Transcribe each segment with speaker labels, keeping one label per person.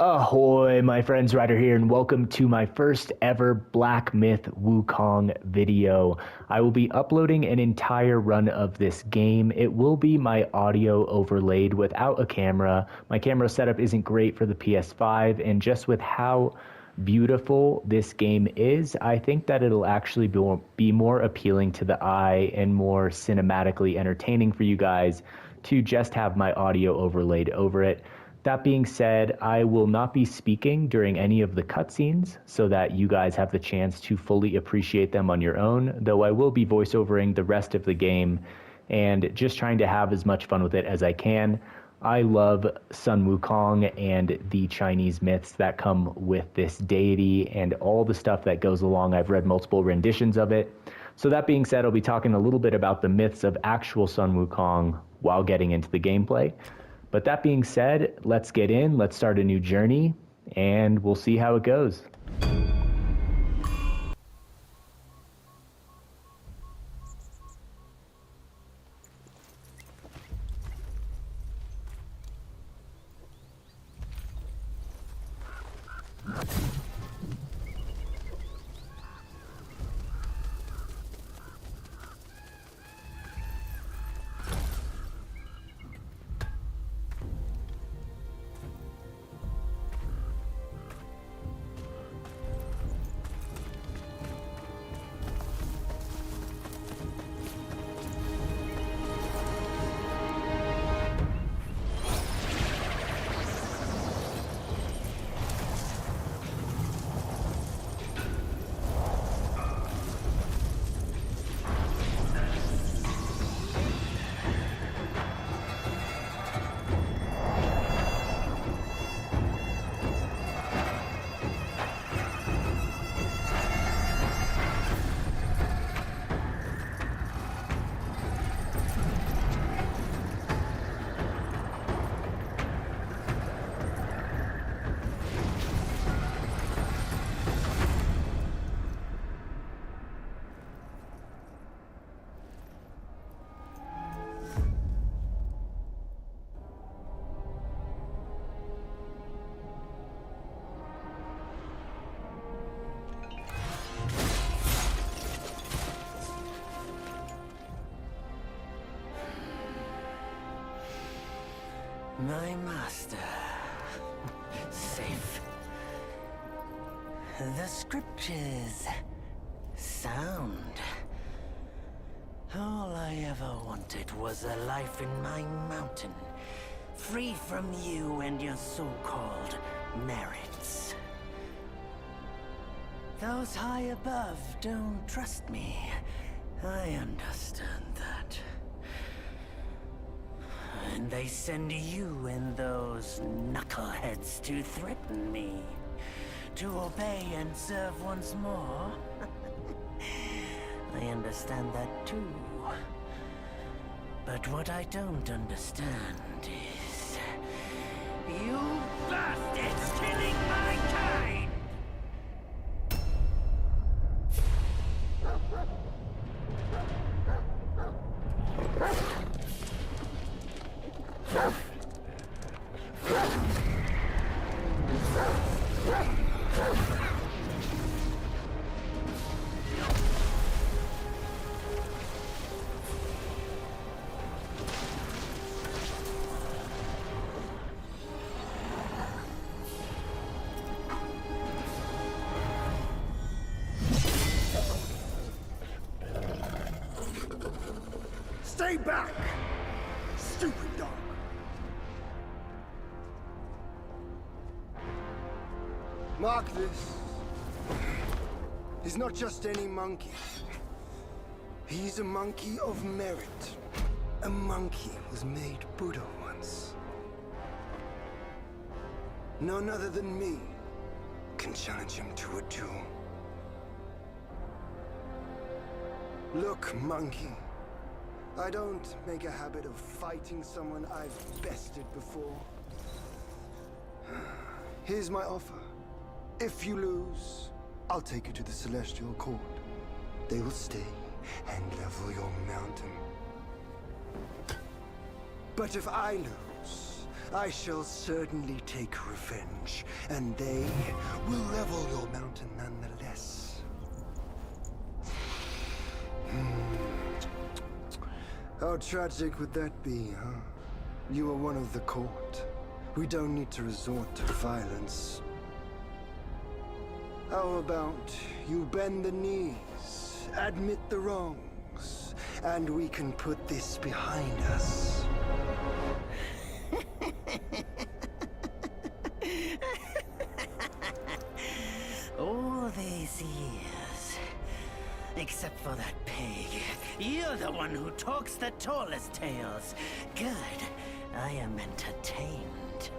Speaker 1: Ahoy, my friends, Ryder here, and welcome to my first ever Black Myth Wukong video. I will be uploading an entire run of this game. It will be my audio overlaid without a camera. My camera setup isn't great for the PS5, and just with how beautiful this game is, I think that it'll actually be more appealing to the eye and more cinematically entertaining for you guys to just have my audio overlaid over it. That being said, I will not be speaking during any of the cutscenes so that you guys have the chance to fully appreciate them on your own, though I will be voiceovering the rest of the game and just trying to have as much fun with it as I can. I love Sun Wukong and the Chinese myths that come with this deity and all the stuff that goes along. I've read multiple renditions of it. So that being said, I'll be talking a little bit about the myths of actual Sun Wukong while getting into the gameplay. But that being said, let's get in, let's start a new journey, and we'll see how it goes.
Speaker 2: My master. Safe. The scriptures. Sound. All I ever wanted was a life in my mountain, free from you and your so-called merits. Those high above don't trust me. I understand that. And they send you and those knuckleheads to threaten me. To obey and serve once more. I understand that too. But what I don't understand is... you bastards killing my kind!
Speaker 3: Stay back! Stupid dog! Mark this. He's not just any monkey. He's a monkey of merit. A monkey was made Buddha once. None other than me can challenge him to a duel. Look, monkey. I don't make a habit of fighting someone I've bested before. Here's my offer. If you lose, I'll take you to the Celestial Court. They will stay and level your mountain. But if I lose, I shall certainly take revenge, and they will level your mountain nonetheless. How tragic would that be, huh? You are one of the court. We don't need to resort to violence. How about you bend the knees, admit the wrongs, and we can put this behind us.
Speaker 2: All these years, except for that pig, you're the one who talks the tallest tales. Good, I am entertained.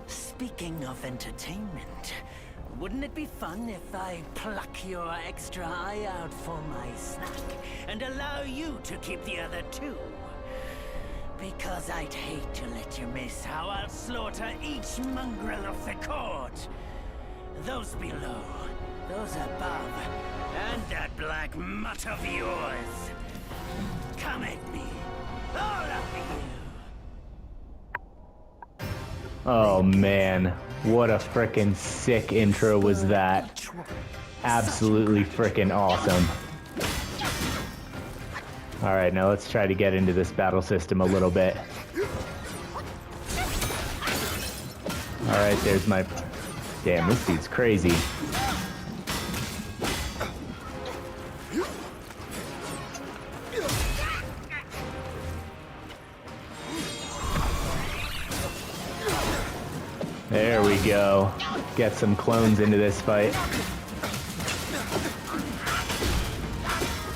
Speaker 2: Speaking of entertainment, wouldn't it be fun if I pluck your extra eye out for my snack and allow you to keep the other two? Because I'd hate to let you miss how I'll slaughter each mongrel of the court. Those below, those above, and that black mutt of yours. Come at me, all of you.
Speaker 1: Oh man, what a frickin' sick intro was that. Absolutely frickin' awesome. Alright, now let's try to get into this battle system a little bit. Alright, there's my... Damn, this dude's crazy. There we go. Get some clones into this fight.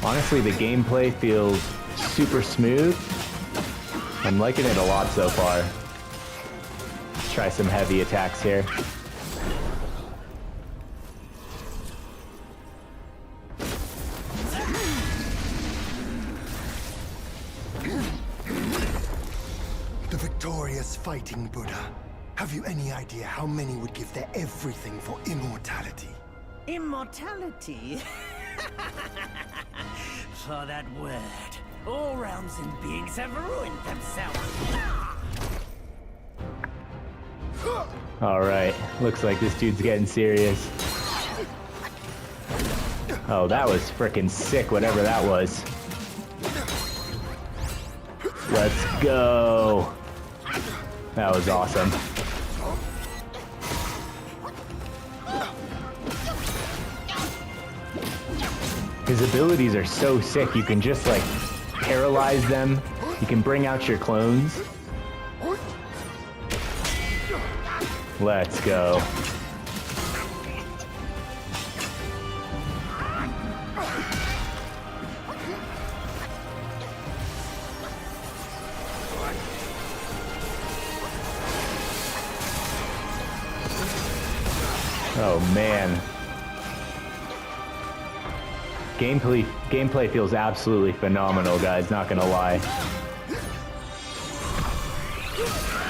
Speaker 1: Honestly, the gameplay feels super smooth. I'm liking it a lot so far. Let's try some heavy attacks here.
Speaker 3: The victorious fighting Buddha. Have you any idea how many would give their everything for immortality?
Speaker 2: Immortality? For that word, all realms and beings have ruined themselves.
Speaker 1: Alright, looks like this dude's getting serious. Oh, that was frickin' sick, whatever that was. Let's go. That was awesome. His abilities are so sick, you can just like paralyze them. You can bring out your clones. Let's go. Oh man. Gameplay feels absolutely phenomenal, guys, not gonna lie.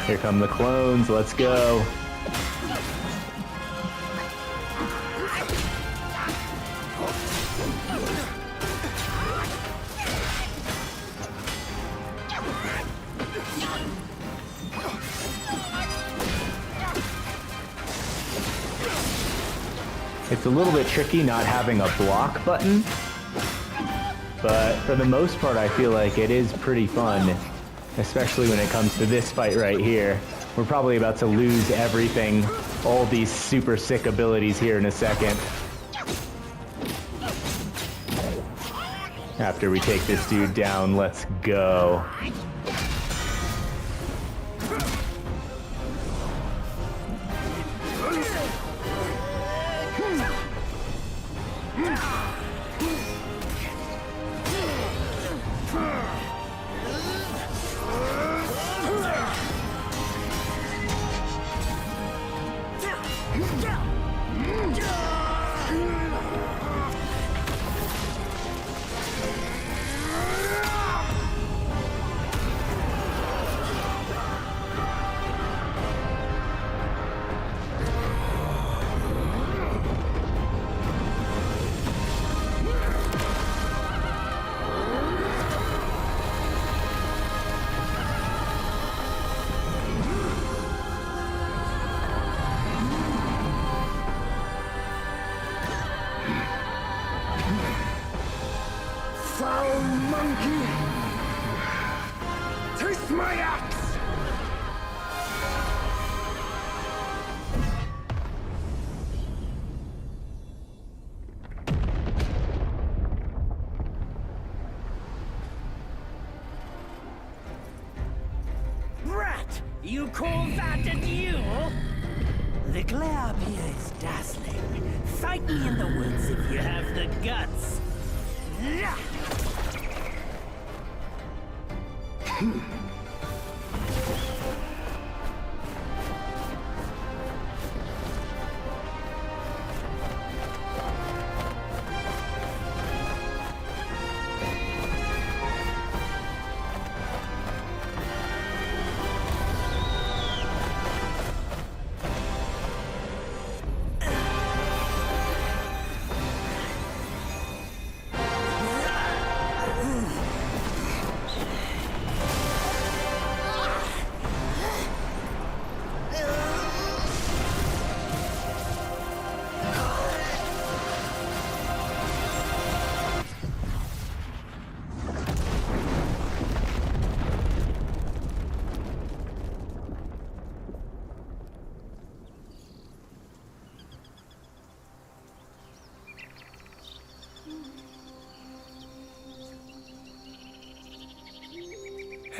Speaker 1: Here come the clones, let's go. It's a little bit tricky not having a block button, but for the most part I feel like it is pretty fun, especially when it comes to this fight right here. We're probably about to lose everything, all these super sick abilities here in a second. After we take this dude down, let's go.
Speaker 3: Taste my axe!
Speaker 2: Rat! You call that a duel? The glare up here is dazzling. Fight me in the woods if you have the guts.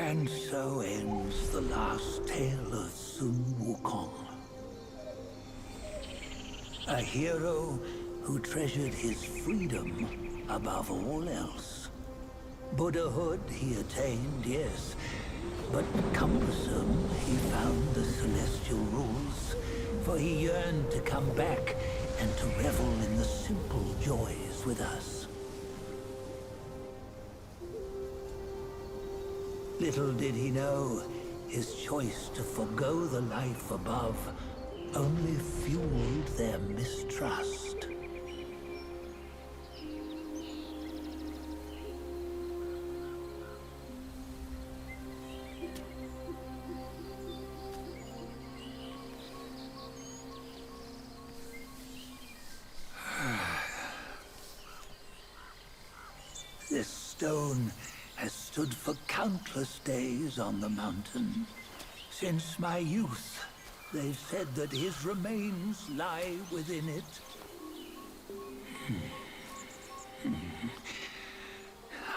Speaker 4: And so ends the last tale of Sun Wukong. A hero who treasured his freedom above all else. Buddhahood he attained, yes, but cumbersome he found the celestial rules, for he yearned to come back and to revel in the simple joys with us. Little did he know, his choice to forgo the life above only fueled their mistrust. This stone has stood for countless days on the mountain. Since my youth, they've said that his remains lie within it.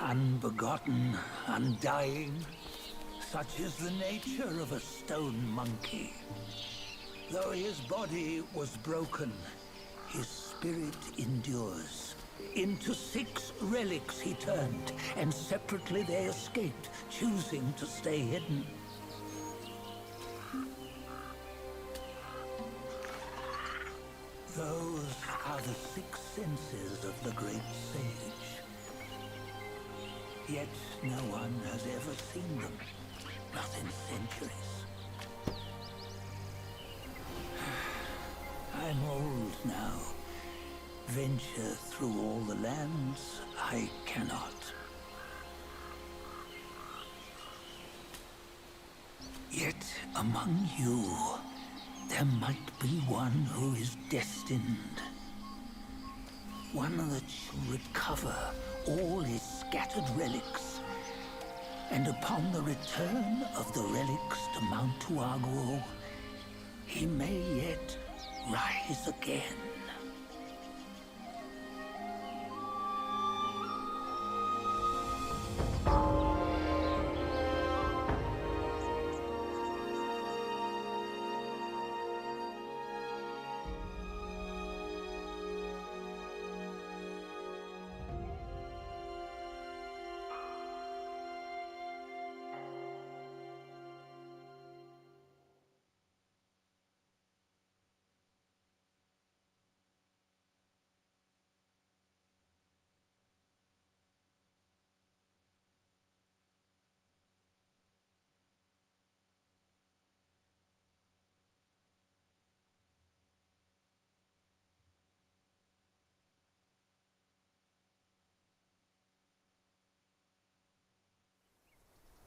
Speaker 4: Unbegotten, undying, such is the nature of a stone monkey. Though his body was broken, his spirit endures. Into 6 relics he turned, and separately they escaped, choosing to stay hidden. Those are the 6 senses of the great sage. Yet no one has ever seen them, not in centuries. I'm old now. Venture through all the lands I cannot. Yet among you, there might be one who is destined. One that shall recover all his scattered relics. And upon the return of the relics to Mount Guangmou, he may yet rise again.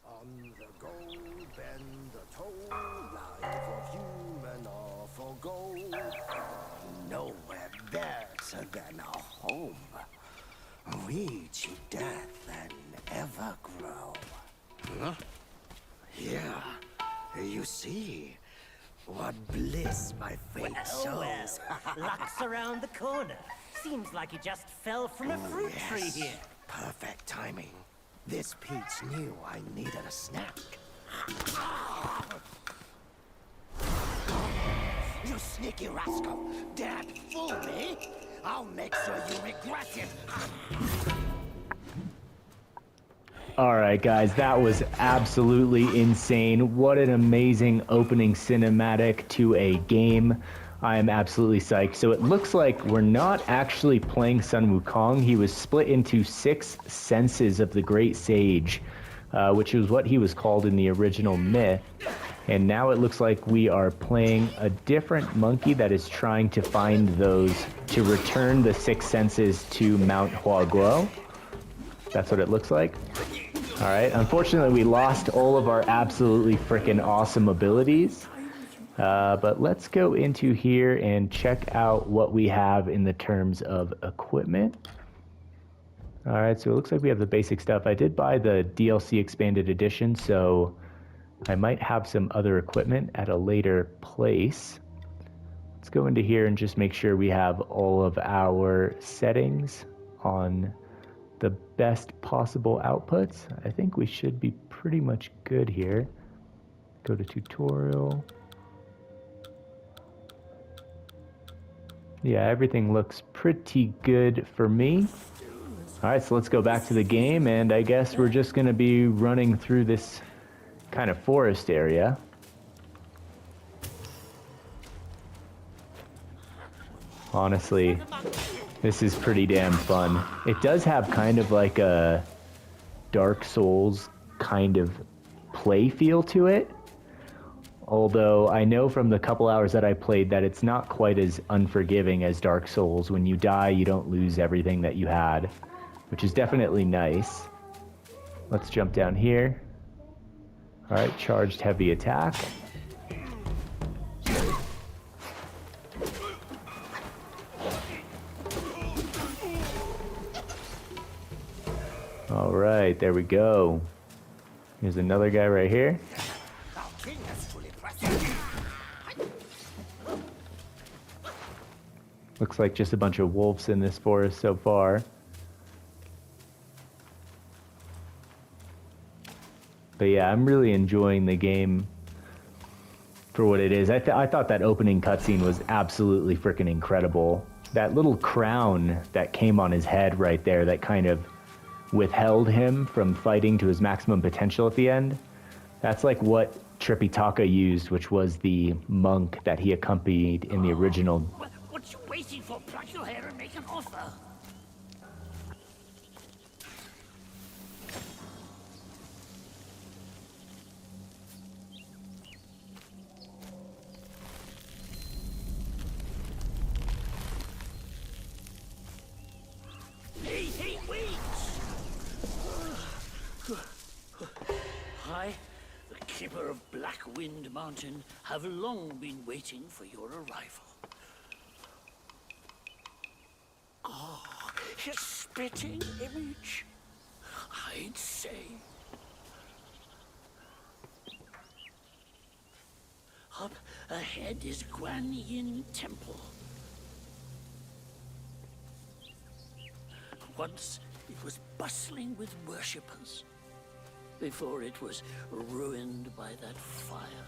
Speaker 3: On the go, bend the toe, life of human or for gold. Nowhere better than a home. We cheat death and
Speaker 5: ever grow. Huh? Here, you see what bliss my fate shows.
Speaker 2: Luck's around the corner. Seems like he just fell from a fruit tree here.
Speaker 5: Perfect timing. This peach knew I needed a snack. You sneaky rascal! Dare fool me? I'll make sure you regret it!
Speaker 1: Alright guys, that was absolutely insane. What an amazing opening cinematic to a game. I am absolutely psyched. So it looks like we're not actually playing Sun Wukong. He was split into 6 senses of the Great Sage, which is what he was called in the original myth. And now it looks like we are playing a different monkey that is trying to find those to return the 6 senses to Mount Huaguo. That's what it looks like. Alright, unfortunately we lost all of our absolutely freaking awesome abilities. But let's go into here and check out what we have in the terms of equipment. Alright, so it looks like we have the basic stuff. I did buy the DLC Expanded Edition, so I might have some other equipment at a later place. Let's go into here and just make sure we have all of our settings on the best possible outputs. I think we should be pretty much good here. Go to tutorial. Yeah, everything looks pretty good for me. Alright, so let's go back to the game, and I guess we're just going to be running through this kind of forest area. Honestly, this is pretty damn fun. It does have kind of like a Dark Souls kind of play feel to it. Although I know from the couple hours that I played that it's not quite as unforgiving as Dark Souls. When you die, you don't lose everything that you had, which is definitely nice. Let's jump down here. Alright, charged heavy attack. Alright, there we go. Here's another guy right here. Looks like just a bunch of wolves in this forest so far. But yeah, I'm really enjoying the game for what it is. I thought that opening cutscene was absolutely freaking incredible. That little crown that came on his head right there that kind of withheld him from fighting to his maximum potential at the end. That's like what Tripitaka used, which was the monk that he accompanied in the original.
Speaker 2: What you waiting for? Pluck your hair and make an offer. Hey, wait! I, the keeper of Black Wind Mountain, have long been waiting for your arrival. Ah, his spitting image, I'd say. Up ahead is Guanyin Temple. Once it was bustling with worshippers, before it was ruined by that fire.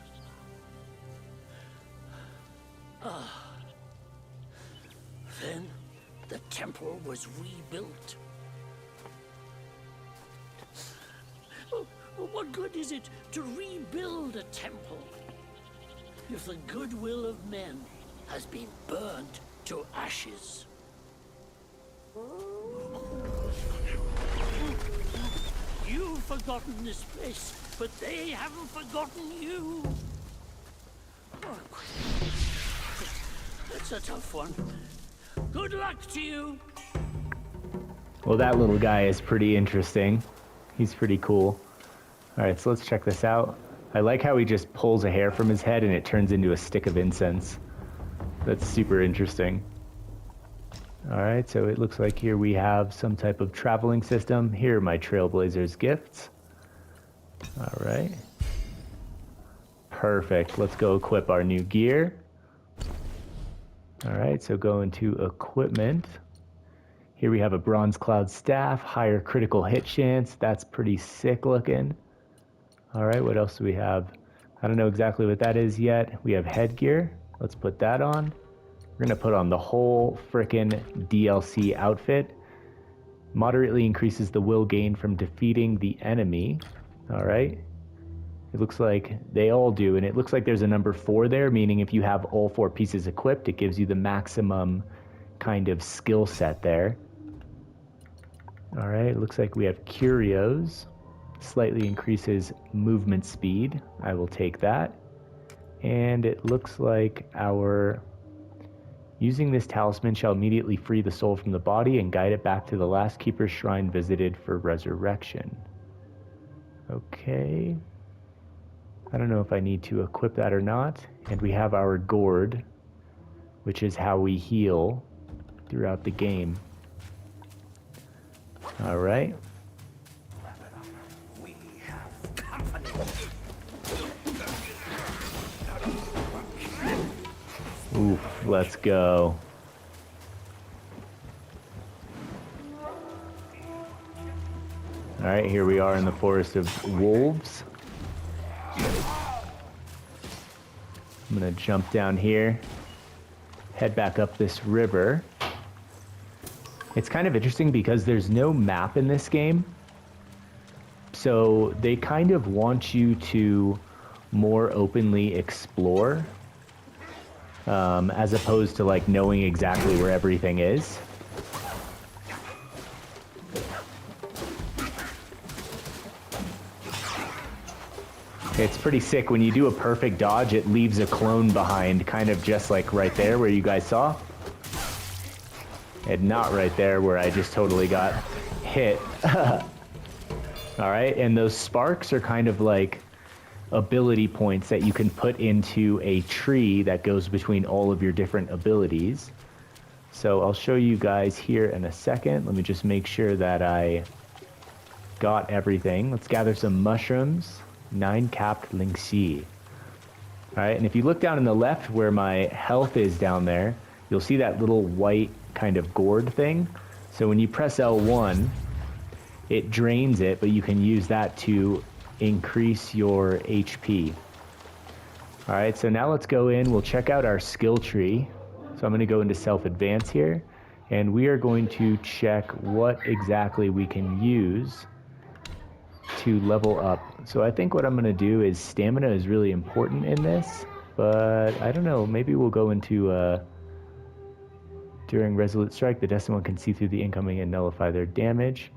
Speaker 2: Then the temple was rebuilt. What good is it to rebuild a temple if the goodwill of men has been burned to ashes? You've forgotten this place, but they haven't forgotten you. That's a tough one. Good luck to you.
Speaker 1: Well, that little guy is pretty interesting. He's pretty cool. Alright, so let's check this out. I like how he just pulls a hair from his head and it turns into a stick of incense. That's super interesting. All right, so it looks like here we have some type of traveling system. Here are my Trailblazers gifts. All right. Perfect. Let's go equip our new gear. All right, so go into equipment. Here we have a Bronze Cloud Staff, higher critical hit chance. That's pretty sick looking. All right, what else do we have? I don't know exactly what that is yet. We have headgear. Let's put that on. We're gonna put on the whole frickin' DLC outfit. Moderately increases the will gain from defeating the enemy. All right. It looks like they all do, and it looks like there's a number 4 there, meaning if you have all 4 pieces equipped, it gives you the maximum kind of skill set there. All right, it looks like we have curios. Slightly increases movement speed. I will take that. And it looks like our using this talisman shall immediately free the soul from the body and guide it back to the last keeper's shrine visited for resurrection. Okay. I don't know if I need to equip that or not. And we have our gourd, which is how we heal throughout the game. All right.
Speaker 5: We have company.
Speaker 1: Ooh, let's go. All right, here we are in the Forest of Wolves. I'm gonna jump down here, head back up this river. It's kind of interesting because there's no map in this game. So they kind of want you to more openly explore, as opposed to like knowing exactly where everything is. It's pretty sick. When you do a perfect dodge, it leaves a clone behind, kind of just like right there where you guys saw. And not right there where I just totally got hit. All right, and those sparks are kind of like ability points that you can put into a tree that goes between all of your different abilities. So I'll show you guys here in a second. Let me just make sure that I got everything. Let's gather some mushrooms. 9-capped Lingxuzi. All right, and if you look down in the left where my health is down there, you'll see that little white kind of gourd thing. So when you press L1, it drains it, but you can use that to increase your HP. All right, so now let's go in. We'll check out our skill tree. So I'm going to go into self-advance here, and we are going to check what exactly we can use to level up. So I think what I'm going to do is stamina is really important in this, but I don't know, maybe we'll go into during Resolute Strike, the Destined One can see through the incoming and nullify their damage.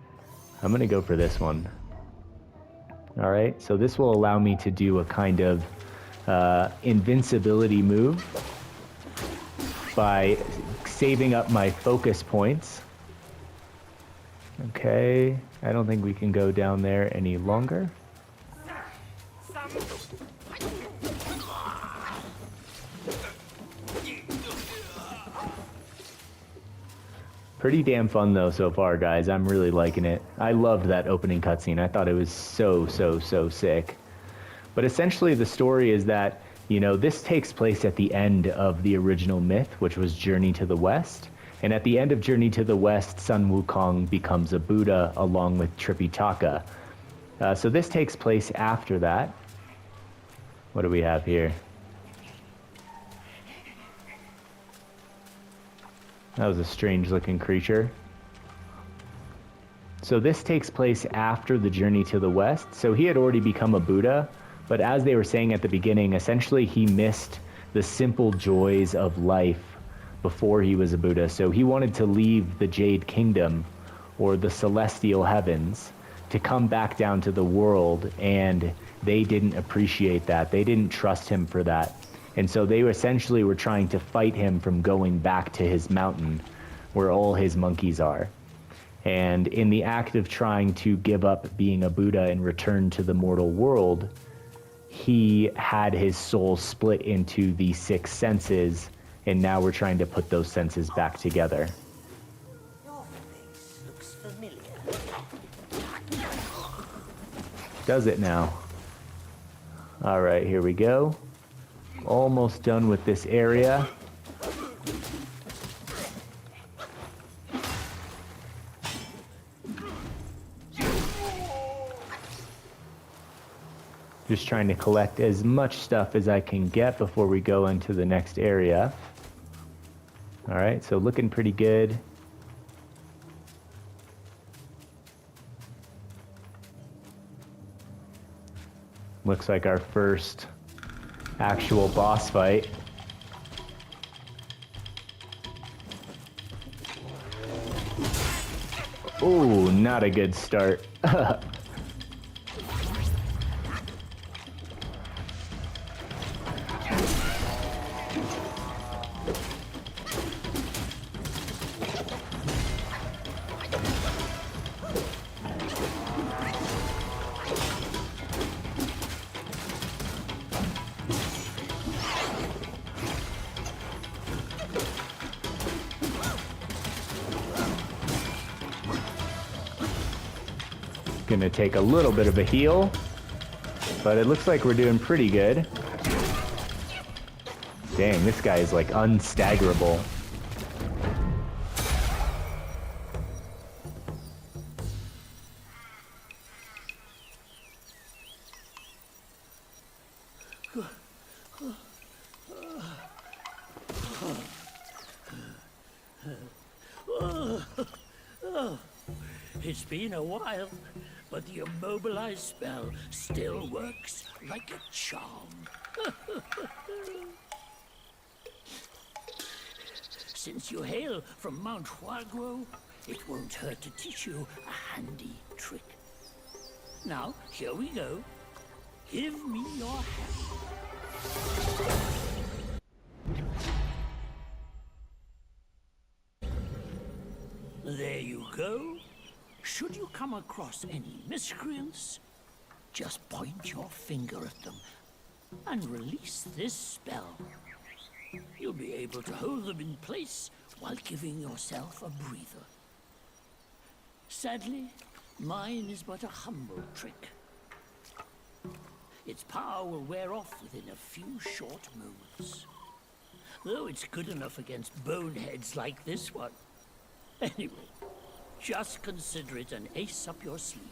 Speaker 1: I'm going to go for this one. All right, so this will allow me to do a kind of invincibility move by saving up my focus points. Okay, I don't think we can go down there any longer. Pretty damn fun though so far, guys. I'm really liking it. I loved that opening cutscene. I thought it was so sick. But essentially the story is that, you know, this takes place at the end of the original myth, which was Journey to the West. And at the end of Journey to the West, Sun Wukong becomes a Buddha along with Tripitaka. So this takes place after that. What do we have here? That was a strange looking creature. So this takes place after the Journey to the West. So he had already become a Buddha, but as they were saying at the beginning, essentially he missed the simple joys of life before he was a Buddha. So he wanted to leave the Jade Kingdom, or the celestial heavens, to come back down to the world, and they didn't appreciate that. They didn't trust him for that. And so they essentially were trying to fight him from going back to his mountain where all his monkeys are. And in the act of trying to give up being a Buddha and return to the mortal world, he had his soul split into the 6 senses, and now we're trying to put those senses back together. does it now. All right, here we go. Almost done with this area. Just trying to collect as much stuff as I can get before we go into the next area. All right, so looking pretty good. Looks like our first actual boss fight. Ooh, not a good start. Gonna take a little bit of a heal, but it looks like we're doing pretty good. Dang, this guy is like unstaggerable.
Speaker 5: It's been a while, but the immobilized spell still works like a charm. Since you hail from Mount Huaguo, it won't hurt to teach you a handy trick. Now, here we go. Give me your hand. There you go. Should you come across any miscreants, just point your finger at them and release this spell. You'll be able to hold them in place while giving yourself a breather. Sadly, mine is but a humble trick. Its power will wear off within a few short moments. Though it's good enough against boneheads like this one. Anyway, just consider it an ace up your sleeve.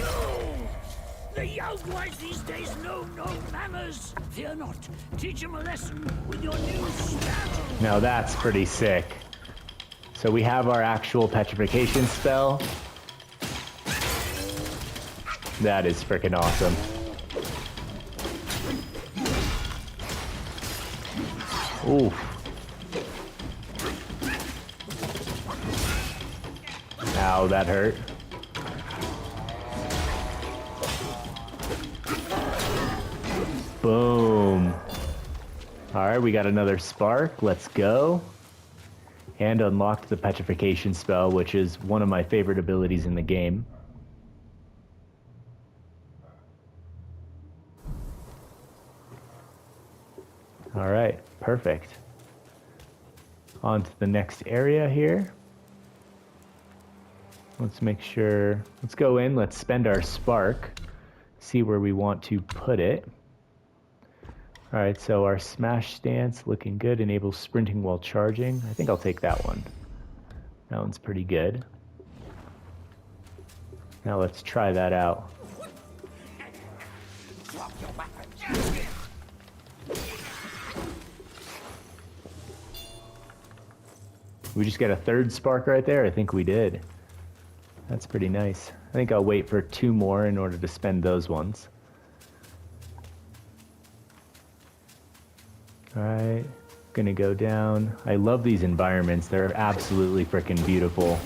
Speaker 5: No! The young boys these days know no manners. Fear not. Teach them a lesson with your new spell.
Speaker 1: Now that's pretty sick. So we have our actual petrification spell. That is freaking awesome. Oof. Ow, that hurt. Boom. Alright, we got another spark. Let's go. And unlocked the petrification spell, which is one of my favorite abilities in the game. Alright, perfect. On to the next area here. Let's make sure, let's go in, let's spend our spark, see where we want to put it. All right, so our smash stance looking good, enables sprinting while charging. I think I'll take that one. That one's pretty good. Now let's try that out.
Speaker 5: Drop your weapon.
Speaker 1: We just got a third spark right there? I think we did. That's pretty nice. I think I'll wait for 2 more in order to spend those ones. Alright, gonna go down. I love these environments. They're absolutely freaking beautiful.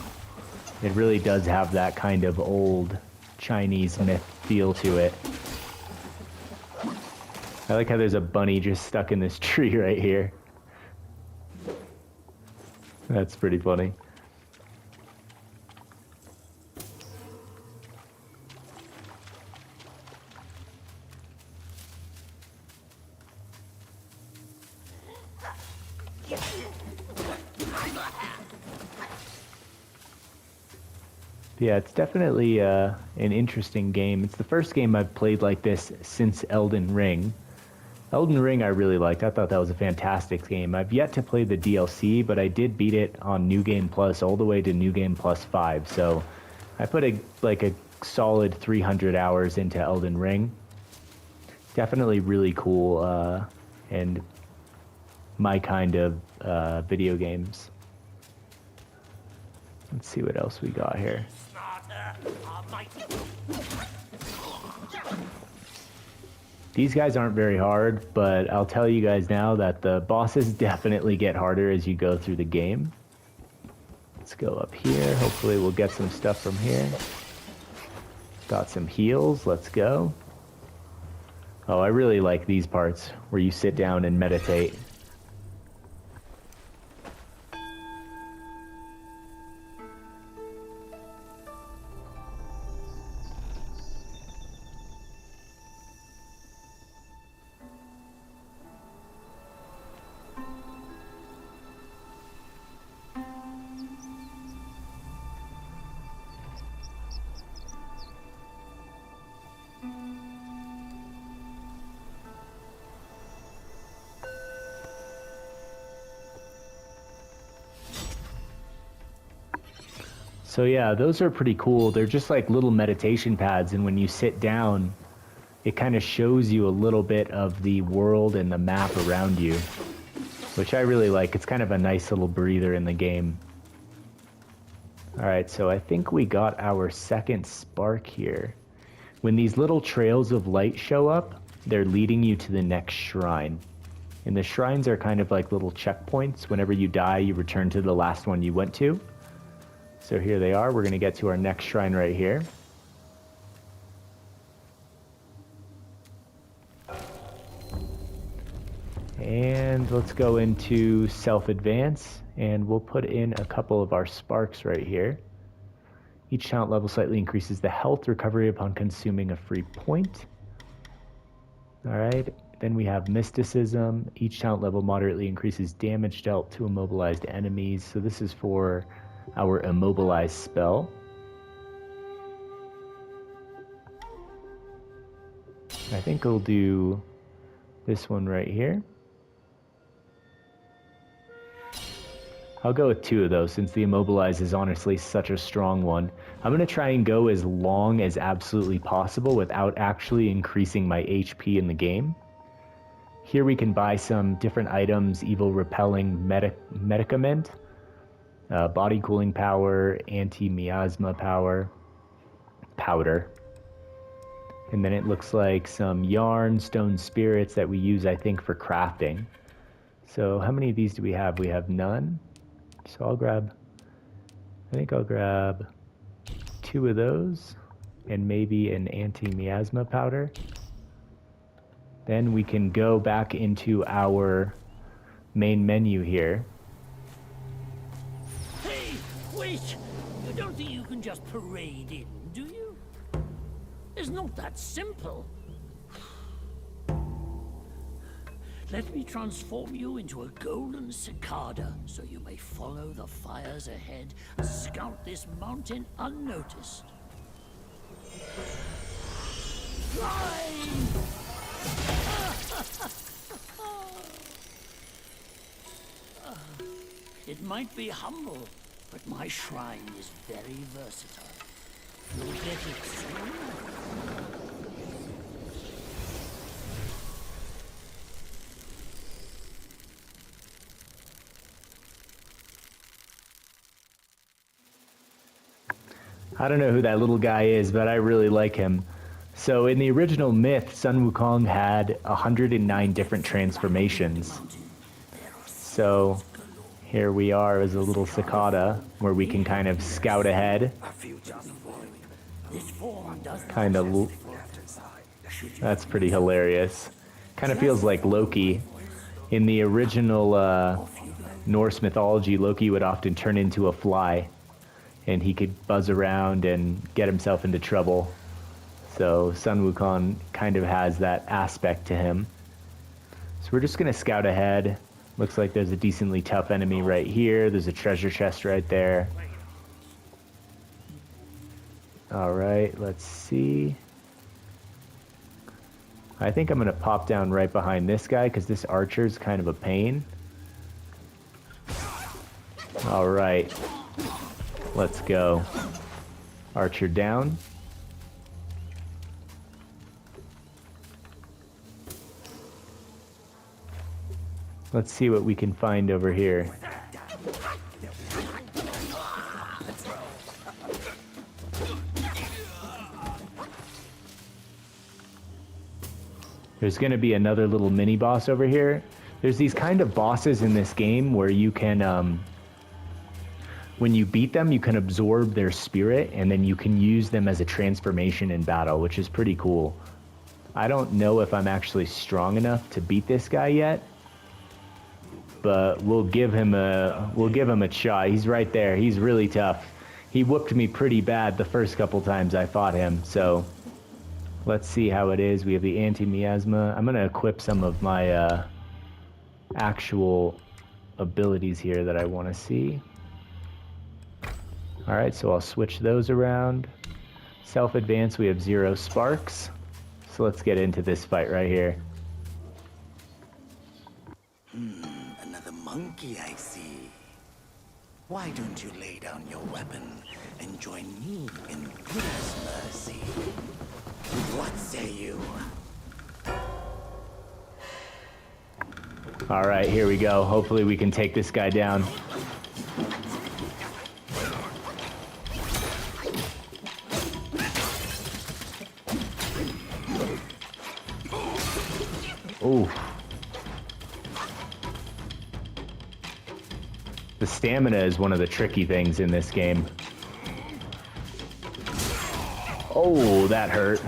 Speaker 1: It really does have that kind of old Chinese myth feel to it. I like how there's a bunny just stuck in this tree right here. That's pretty funny. Yeah, it's definitely an interesting game. It's the first game I've played like this since Elden Ring. Elden Ring I really liked. I thought that was a fantastic game. I've yet to play the DLC, but I did beat it on New Game Plus all the way to New Game Plus 5. So I put a solid 300 hours into Elden Ring. Definitely really cool and my kind of video games. Let's see what else we got here. These guys aren't very hard, but I'll tell you guys now that the bosses definitely get harder as you go through the game. Let's go up here. Hopefully we'll get some stuff from here. Got some heals. Let's go. Oh, I really like these parts where you sit down and meditate. So yeah, those are pretty cool. They're just like little meditation pads, and when you sit down, it kind of shows you a little bit of the world and the map around you, which I really like. It's kind of a nice little breather in the game. All right, so I think we got our second spark here. When these little trails of light show up, they're leading you to the next shrine. And the shrines are kind of like little checkpoints. Whenever you die, you return to the last one you went to. So here they are. We're going to get to our next shrine right here. And let's go into self-advance, and we'll put in a couple of our sparks right here. Each talent level slightly increases the health recovery upon consuming a free point. All right, then we have mysticism. Each talent level moderately increases damage dealt to immobilized enemies. So this is for our immobilize spell. I think I'll do this one right here. I'll go with 2 of those since the immobilize is honestly such a strong one. I'm going to try and go as long as absolutely possible without actually increasing my HP in the game. Here we can buy some different items: evil repelling medicament, body cooling power, anti-miasma powder. And then it looks like some yarn, stone spirits that we use, I think, for crafting. So how many of these do we have? We have none. So I think I'll grab 2 of those and maybe an anti-miasma powder. Then we can go back into our main menu here.
Speaker 5: Hey, wait! You don't think you can just parade in, do you? It's not that simple. Let me transform you into a golden cicada, so you may follow the fires ahead and scout this mountain unnoticed. Fly! It might be humble, but my shrine is very versatile. You'll get it soon.
Speaker 1: I don't know who that little guy is, but I really like him. So in the original myth, Sun Wukong had 109 different transformations. So here we are as a little cicada, where we can kind of scout ahead. That's pretty hilarious. Kind of feels like Loki. In the original Norse mythology, Loki would often turn into a fly, and he could buzz around and get himself into trouble. So Sun Wukong kind of has that aspect to him. So we're just gonna scout ahead. Looks like there's a decently tough enemy right here. There's a treasure chest right there. All right, let's see. I think I'm gonna pop down right behind this guy because this archer's kind of a pain. All right, let's go. Archer down. Let's see what we can find over here. There's going to be another little mini boss over here. There's these kind of bosses in this game where you can, when you beat them, you can absorb their spirit, and then you can use them as a transformation in battle, which is pretty cool. I don't know if I'm actually strong enough to beat this guy yet, but we'll give him a shot. He's right there. He's really tough. He whooped me pretty bad the first couple times I fought him, so let's see how it is. We have the anti-miasma. I'm going to equip some of my actual abilities here that I want to see. All right, so I'll switch those around. Self-advance, we have 0 sparks. So let's get into this fight right here.
Speaker 2: Another monkey, I see. Why don't you lay down your weapon and join me in Buddha's mercy? What say you?
Speaker 1: All right, here we go. Hopefully we can take this guy down. Ooh. The stamina is one of the tricky things in this game. Oh, that hurt.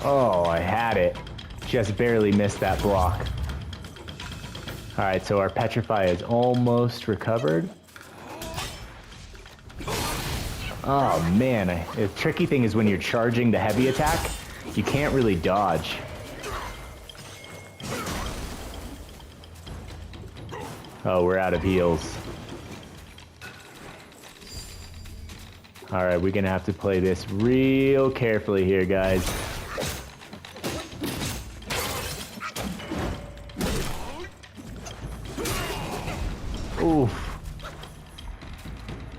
Speaker 1: Oh, I had it. Just barely missed that block. All right, so our Petrify is almost recovered. Oh man, the tricky thing is when you're charging the heavy attack, you can't really dodge. Oh, we're out of heals. All right, we're gonna have to play this real carefully here, guys. Oof.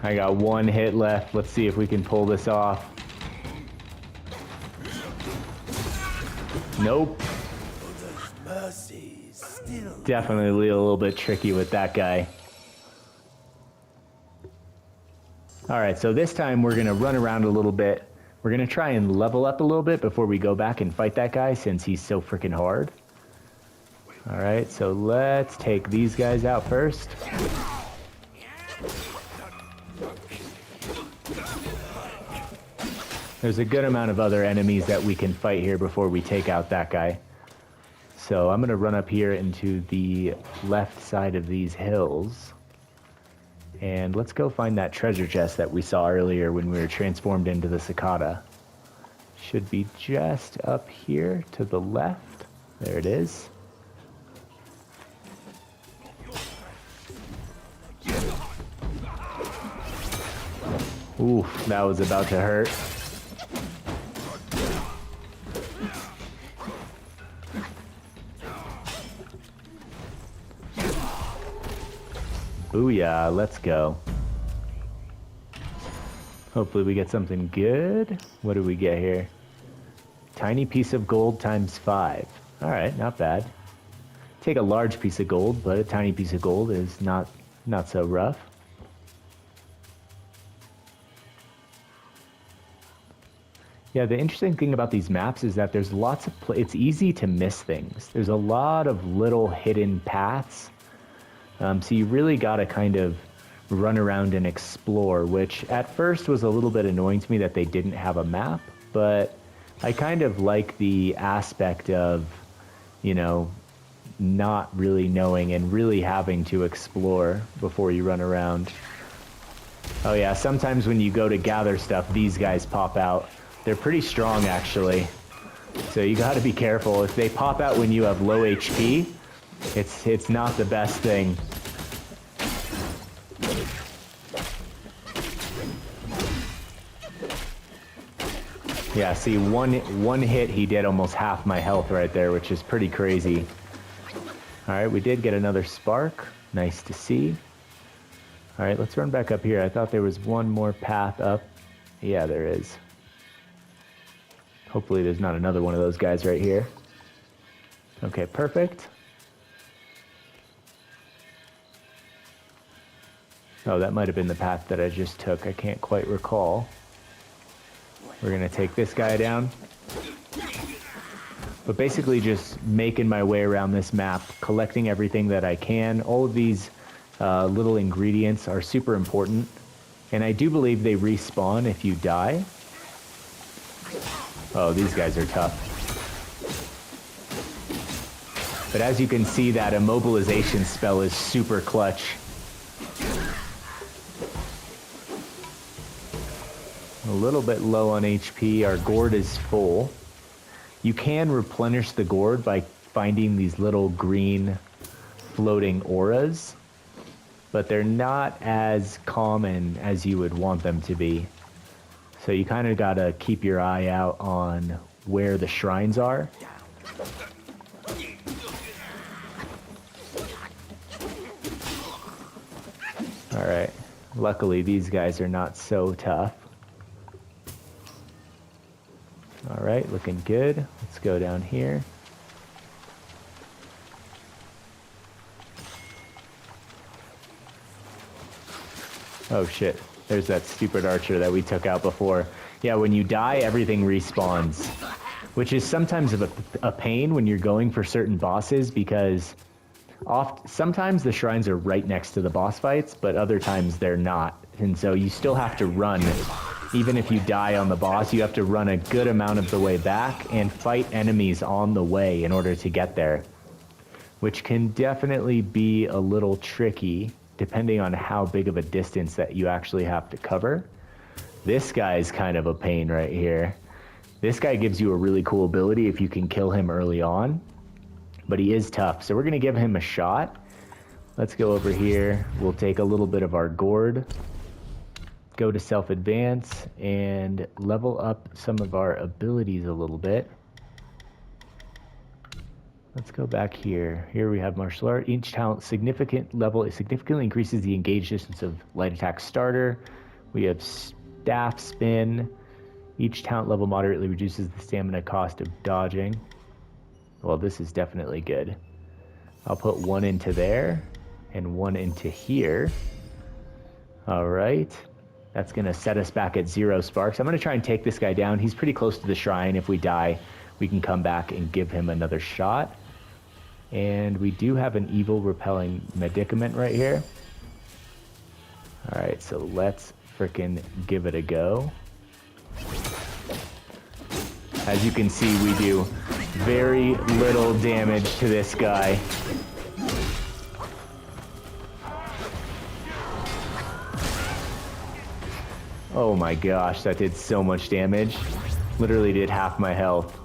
Speaker 1: I got 1 hit left. Let's see if we can pull this off. Nope. Definitely a little bit tricky with that guy. Alright, so this time we're going to run around a little bit. We're going to try and level up a little bit before we go back and fight that guy since he's so freaking hard. Alright, so let's take these guys out first. There's a good amount of other enemies that we can fight here before we take out that guy. So I'm going to run up here into the left side of these hills. And let's go find that treasure chest that we saw earlier when we were transformed into the cicada. Should be just up here to the left. There it is. Oof, that was about to hurt. Booyah, let's go. Hopefully we get something good. What do we get here? Tiny piece of gold times 5. Alright, not bad. Take a large piece of gold, but a tiny piece of gold is not so rough. Yeah, the interesting thing about these maps is that there's lots of it's easy to miss things. There's a lot of little hidden paths. So you really got to kind of run around and explore, which at first was a little bit annoying to me that they didn't have a map, but I kind of like the aspect of, you know, not really knowing and really having to explore before you run around. Oh yeah, sometimes when you go to gather stuff, these guys pop out. They're pretty strong, actually. So you gotta be careful. If they pop out when you have low HP, it's not the best thing. Yeah, see, one hit, he did almost half my health right there, which is pretty crazy. All right, we did get another spark. Nice to see. All right, let's run back up here. I thought there was one more path up. Yeah, there is. Hopefully there's not another one of those guys right here. Okay, perfect. Oh, that might have been the path that I just took. I can't quite recall. We're gonna take this guy down. But basically just making my way around this map, collecting everything that I can. All of these little ingredients are super important. And I do believe they respawn if you die. Oh, these guys are tough. But as you can see, that immobilization spell is super clutch. A little bit low on HP. Our gourd is full. You can replenish the gourd by finding these little green floating auras, but they're not as common as you would want them to be. So you kind of gotta keep your eye out on where the shrines are. All right, luckily these guys are not so tough. All right, looking good. Let's go down here. Oh shit, there's that stupid archer that we took out before. Yeah, when you die, everything respawns, which is sometimes a pain when you're going for certain bosses, because sometimes the shrines are right next to the boss fights, but other times they're not. And so you still have to run. Even if you die on the boss, you have to run a good amount of the way back and fight enemies on the way in order to get there, which can definitely be a little tricky depending on how big of a distance that you actually have to cover. This guy is kind of a pain right here. This guy gives you a really cool ability if you can kill him early on, but he is tough. So we're gonna give him a shot. Let's go over here. We'll take a little bit of our gourd, go to self-advance, and level up some of our abilities a little bit. Let's go back here. Here we have martial art. Each talent significantly increases the engaged distance of light attack starter. We have staff spin. Each talent level moderately reduces the stamina cost of dodging. Well, this is definitely good. I'll put one into there and one into here. All right. That's going to set us back at 0 sparks. I'm going to try and take this guy down. He's pretty close to the shrine. If we die, we can come back and give him another shot. And we do have an evil repelling medicament right here. All right, so let's frickin' give it a go. As you can see, we do very little damage to this guy. Oh my gosh, that did so much damage. Literally did half my health.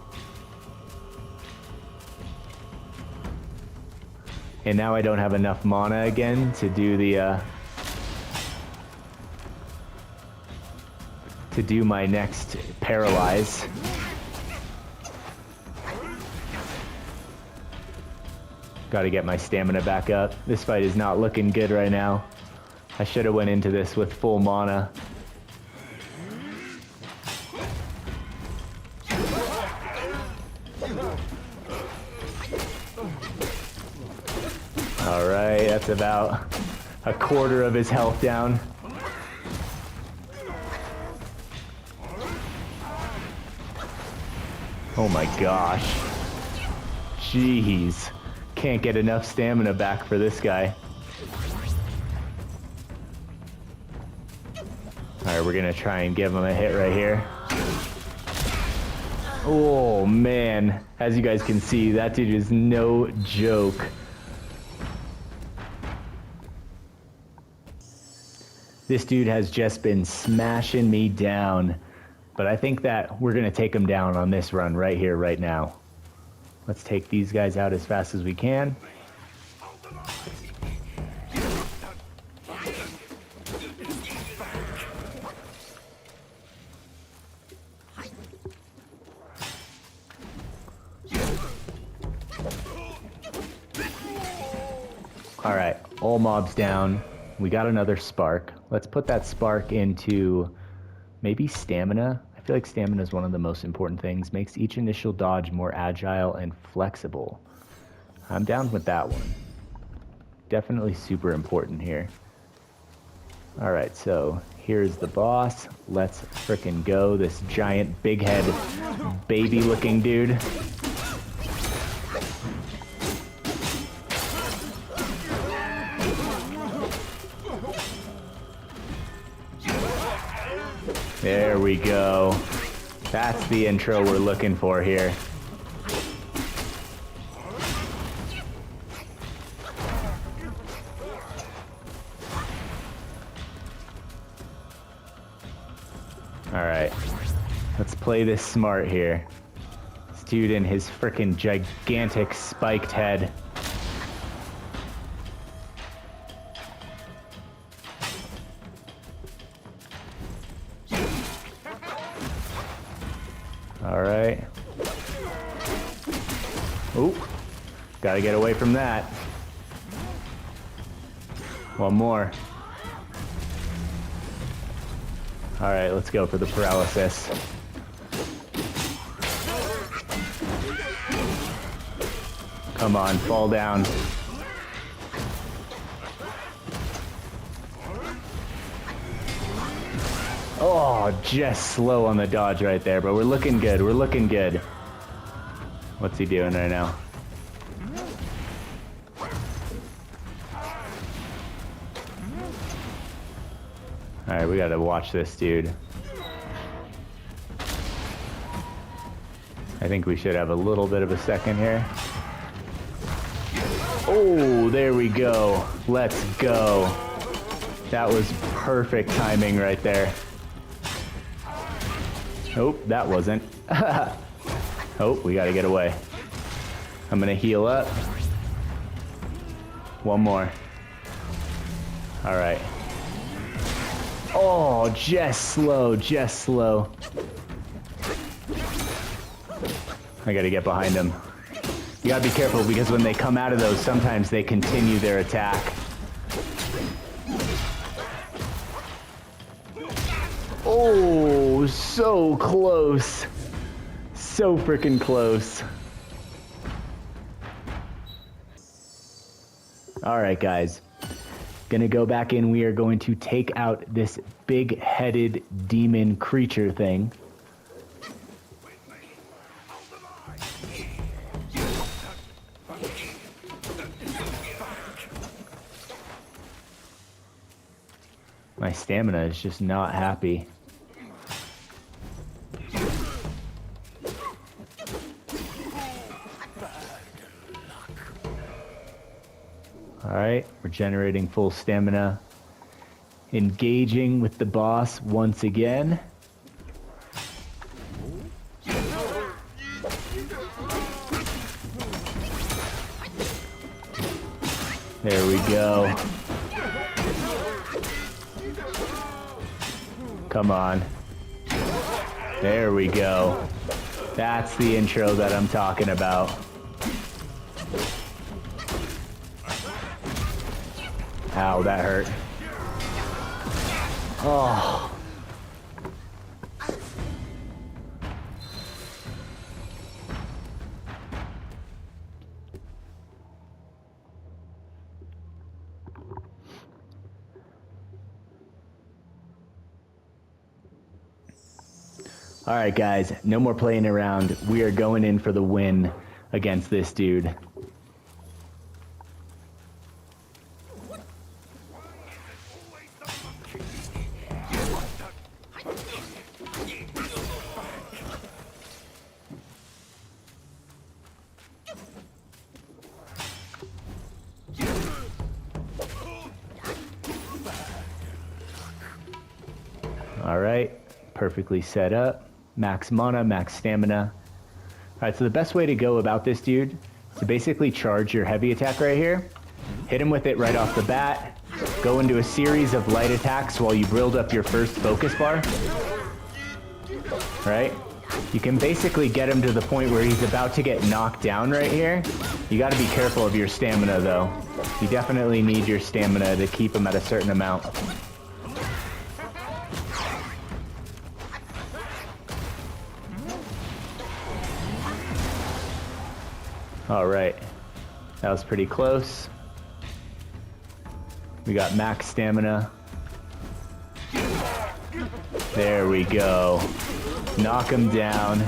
Speaker 1: And now I don't have enough mana again to do the to do my next paralyze. Gotta get my stamina back up. This fight is not looking good right now. I should have went into this with full mana. Alright, that's about a quarter of his health down. Oh my gosh. Jeez. Can't get enough stamina back for this guy. Alright, we're gonna try and give him a hit right here. Oh man. As you guys can see, that dude is no joke. This dude has just been smashing me down. But I think that we're going to take him down on this run right here, right now. Let's take these guys out as fast as we can. All right, all mobs down. We got another spark. Let's put that spark into maybe stamina. I feel like stamina is one of the most important things. Makes each initial dodge more agile and flexible. I'm down with that one. Definitely super important here. All right, so here's the boss. Let's frickin' go. This giant, big head, baby-looking dude. There we go. That's the intro we're looking for here. All right, let's play this smart here. This dude and his frickin' gigantic spiked head. All right. Oop. Gotta get away from that. One more. All right, let's go for the paralysis. Come on, fall down. Oh, just slow on the dodge right there, but we're looking good. We're looking good. What's he doing right now? All right, we gotta watch this dude. I think we should have a little bit of a second here. Oh, there we go. Let's go. That was perfect timing right there. Oh, that wasn't. Oh, we gotta get away. I'm gonna heal up. One more. All right. Oh, just slow, just slow. I gotta get behind him. You gotta be careful because when they come out of those, sometimes they continue their attack. Oh, so close. So freaking close. All right, guys. Gonna go back in. We are going to take out this big-headed demon creature thing. My stamina is just not happy. All right, we're generating full stamina. Engaging with the boss once again. There we go. Come on. There we go. That's the intro that I'm talking about. Ow, that hurt. Oh. All right, guys, no more playing around. We are going in for the win against this dude. All right, perfectly set up. max mana, max stamina. Alright, so the best way to go about this dude is to basically charge your heavy attack right here, hit him with it right off the bat, go into a series of light attacks while you build up your first focus bar. Right? You can basically get him to the point where he's about to get knocked down right here. You gotta be careful of your stamina though. You definitely need your stamina to keep him at a certain amount. Alright, that was pretty close. We got max stamina. There we go. Knock him down.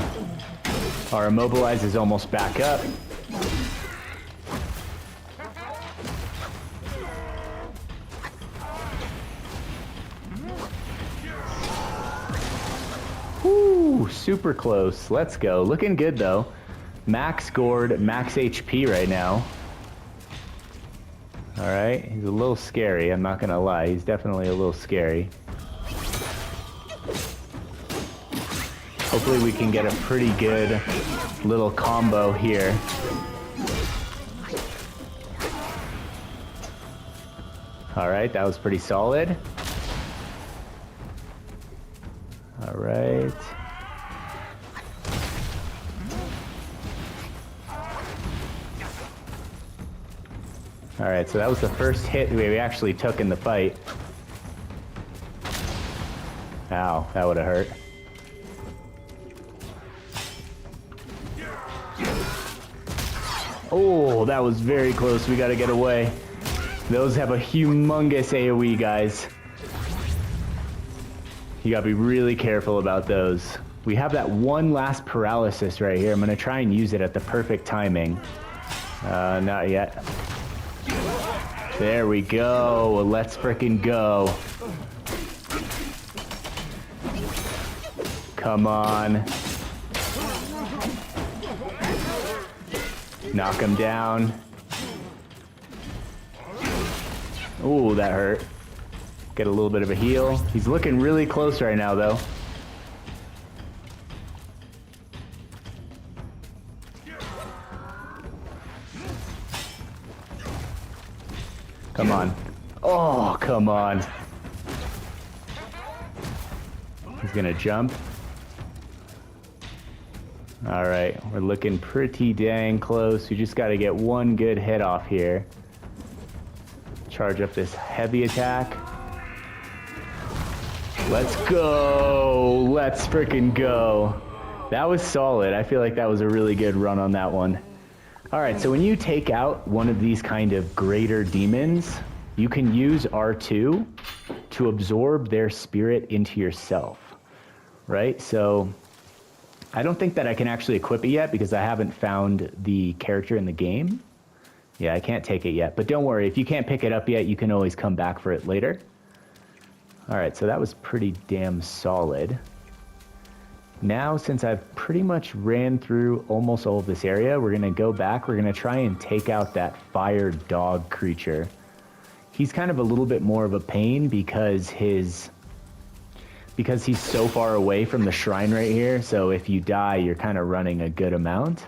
Speaker 1: Our immobilize is almost back up. Woo, super close. Let's go. Looking good though. Max gourd, max HP right now. Alright, he's a little scary, I'm not gonna lie. He's definitely a little scary. Hopefully we can get a pretty good little combo here. Alright, that was pretty solid. Alright. Alright, so that was the first hit we actually took in the fight. Ow, that would have hurt. Oh, that was very close. We gotta get away. Those have a humongous AoE, guys. You gotta be really careful about those. We have that one last paralysis right here. I'm gonna try and use it at the perfect timing. Not yet. There we go. Let's frickin' go. Come on. Knock him down. Ooh, that hurt. Get a little bit of a heal. He's looking really close right now, though. Come on. Oh, come on. He's gonna jump. Alright, we're looking pretty dang close. We just gotta get one good hit off here. Charge up this heavy attack. Let's go! Let's frickin' go! That was solid. I feel like that was a really good run on that one. Alright, so when you take out one of these kind of greater demons, you can use R2 to absorb their spirit into yourself. Right? So I don't think that I can actually equip it yet because I haven't found the character in the game. Yeah, I can't take it yet. But don't worry, if you can't pick it up yet, you can always come back for it later. Alright, so that was pretty damn solid. Now, since I've pretty much ran through almost all of this area, we're going to go back. We're going to try and take out that fire dog creature. He's kind of a little bit more of a pain because he's so far away from the shrine right here. So if you die, you're kind of running a good amount.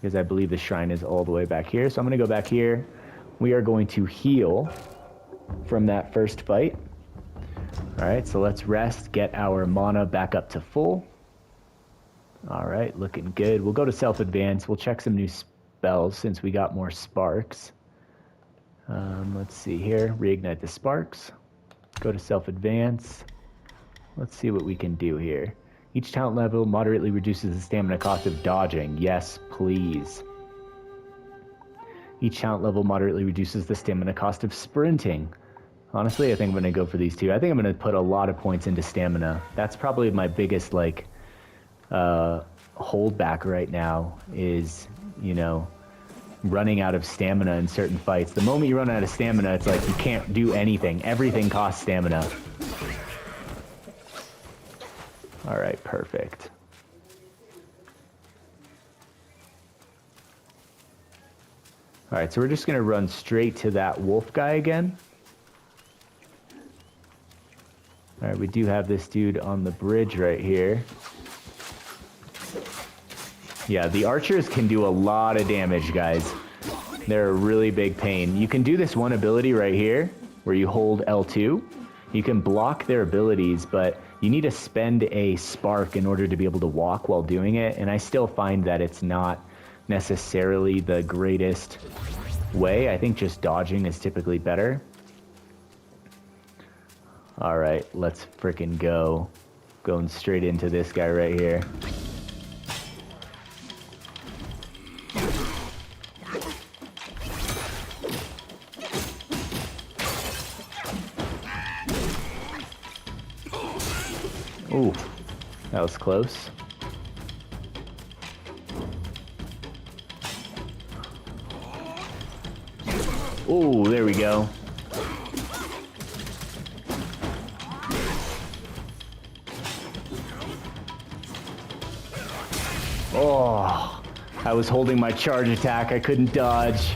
Speaker 1: Because I believe the shrine is all the way back here. So I'm going to go back here. We are going to heal from that first fight. Alright, so let's rest, get our mana back up to full. Alright, looking good. We'll go to self-advance. We'll check some new spells since we got more sparks. Let's see here. Reignite the sparks. Go to self-advance. Let's see what we can do here. Each talent level moderately reduces the stamina cost of dodging. Yes, please. Each talent level moderately reduces the stamina cost of sprinting. Honestly, I think I'm going to go for these two. I think I'm going to put a lot of points into stamina. That's probably my biggest, like, holdback right now is, you know, running out of stamina in certain fights. The moment you run out of stamina, it's like you can't do anything. Everything costs stamina. Alright, perfect. Alright, so we're just going to run straight to that wolf guy again. Alright, we do have this dude on the bridge right here. Yeah, the archers can do a lot of damage, guys. They're a really big pain. You can do this one ability right here, where you hold L2. You can block their abilities, but you need to spend a spark in order to be able to walk while doing it, and I still find that it's not necessarily the greatest way. I think just dodging is typically better. All right, let's frickin' go. Going straight into this guy right here. Ooh, that was close. Ooh, there we go. Oh, I was holding my charge attack. I couldn't dodge.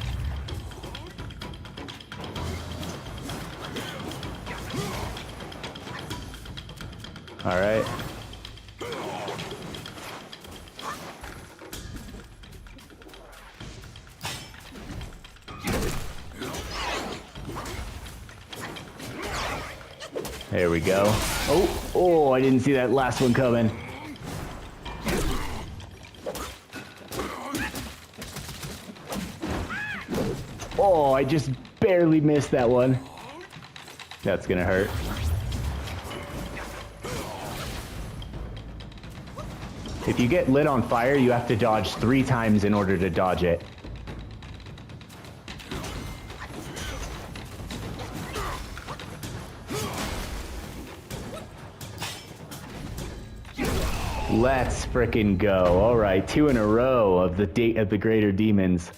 Speaker 1: All right. There we go. Oh, I didn't see that last one coming. Oh, I just barely missed that one. That's gonna hurt. If you get lit on fire, you have to dodge 3 times in order to dodge it. Let's frickin' go. All right, 2 in a row of the greater demons.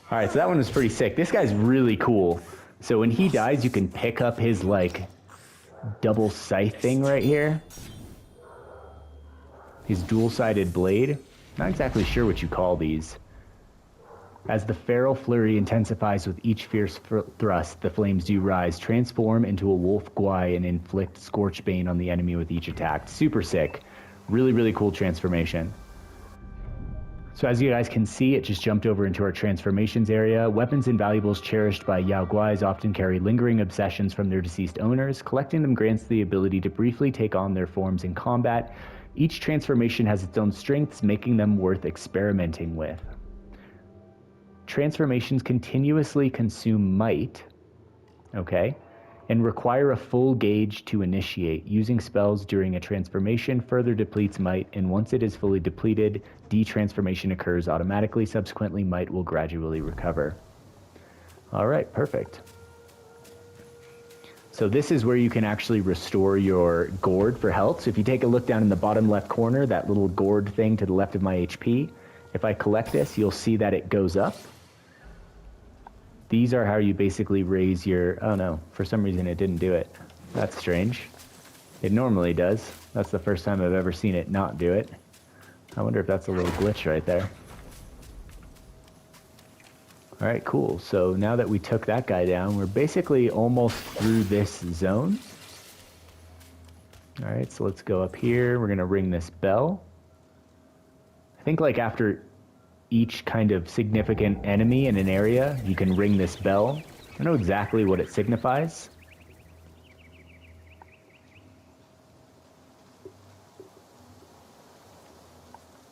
Speaker 1: All right, so that one was pretty sick. This guy's really cool. So when he dies, you can pick up his, like, double scythe thing right here. His dual-sided blade. Not exactly sure what you call these. As the feral flurry intensifies with each fierce thrust, the flames do rise, transform into a wolf guai, and inflict scorch bane on the enemy with each attack. Super sick. Really, really cool transformation. So as you guys can see, it just jumped over into our transformations area. Weapons and valuables cherished by Yao Guais often carry lingering obsessions from their deceased owners. Collecting them grants the ability to briefly take on their forms in combat. Each transformation has its own strengths, making them worth experimenting with. Transformations continuously consume might, okay, and require a full gauge to initiate. Using spells during a transformation further depletes might, and once it is fully depleted, detransformation occurs automatically. Subsequently, might will gradually recover. All right, perfect. So this is where you can actually restore your gourd for health. So if you take a look down in the bottom left corner, that little gourd thing to the left of my HP, if I collect this, you'll see that it goes up. These are how you basically raise your... Oh no, for some reason it didn't do it. That's strange. It normally does. That's the first time I've ever seen it not do it. I wonder if that's a little glitch right there. All right, cool. So now that we took that guy down, we're basically almost through this zone. All right, so let's go up here. We're gonna ring this bell. I think like after each kind of significant enemy in an area, you can ring this bell. I don't know exactly what it signifies.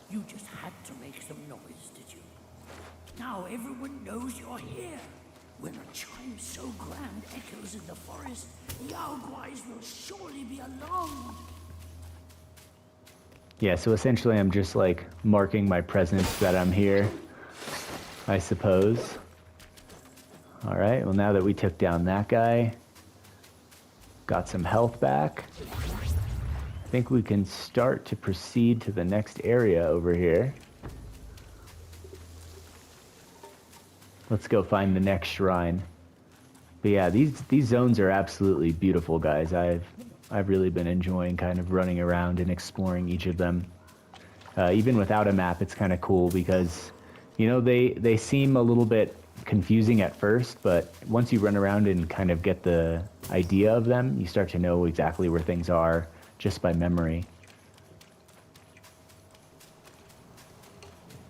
Speaker 5: You just had to make some noise, did you? Now everyone knows you're here. When a chime so grand echoes in the forest, Yao Guais will surely be alarmed.
Speaker 1: Yeah, so essentially I'm just like marking my presence that I'm here, I suppose. All right, well now that we took down that guy, got some health back, I think we can start to proceed to the next area over here. Let's go find the next shrine. But yeah, these zones are absolutely beautiful, guys. I've really been enjoying kind of running around and exploring each of them. Even without a map, it's kind of cool because, you know, they seem a little bit confusing at first, but once you run around and kind of get the idea of them, you start to know exactly where things are just by memory.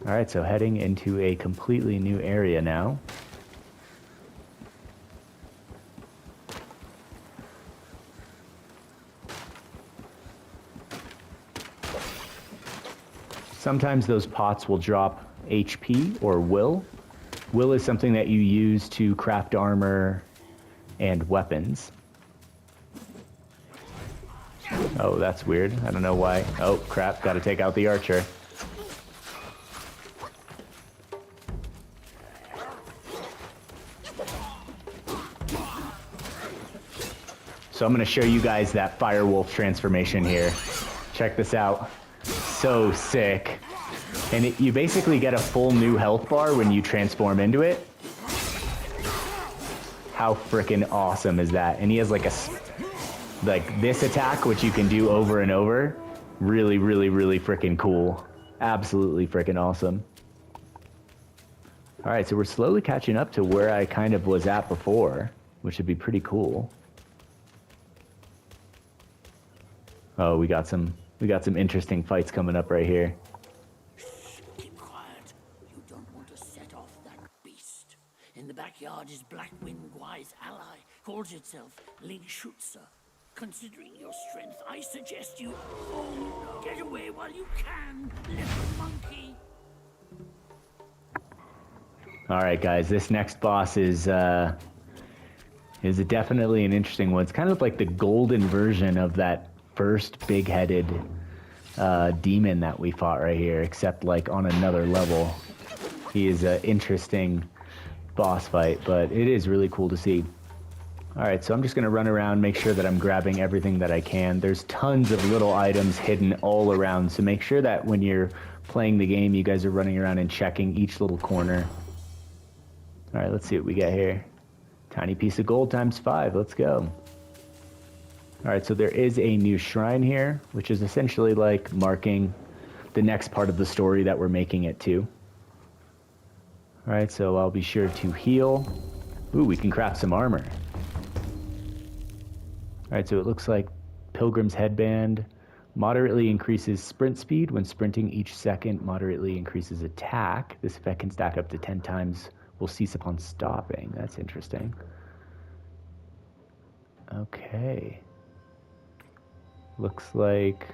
Speaker 1: All right, so heading into a completely new area now. Sometimes those pots will drop HP or will. Will is something that you use to craft armor and weapons. Oh, that's weird. I don't know why. Oh, crap. Gotta take out the archer. So I'm going to show you guys that Firewolf transformation here. Check this out. So sick. And you basically get a full new health bar when you transform into it. How freaking awesome is that? And he has like this attack, which you can do over and over. Really, really, really freaking cool. Absolutely freaking awesome. All right, so we're slowly catching up to where I kind of was at before, which would be pretty cool. Oh, we got some interesting fights coming up right here.
Speaker 5: Keep quiet. You don't want to set off that beast. In the backyard is Black Wukong's ally. Calls itself Lingxuzi. Considering your strength, I suggest you get away while you can, little monkey.
Speaker 1: All right, guys, this next boss is definitely an interesting one. It's kind of like the golden version of that first big-headed demon that we fought right here, except like on another level. He is an interesting boss fight, but it is really cool to see. All right, so I'm just gonna run around, make sure that I'm grabbing everything that I can. There's tons of little items hidden all around, so make sure that when you're playing the game, you guys are running around and checking each little corner. All right, let's see what we get here. Tiny piece of gold times 5, let's go. All right, so there is a new shrine here, which is essentially like marking the next part of the story that we're making it to. All right, so I'll be sure to heal. Ooh, we can craft some armor. All right, so it looks like Pilgrim's Headband moderately increases sprint speed. When sprinting each second, moderately increases attack. This effect can stack up to 10 times. Will cease upon stopping. That's interesting. Okay. Looks like...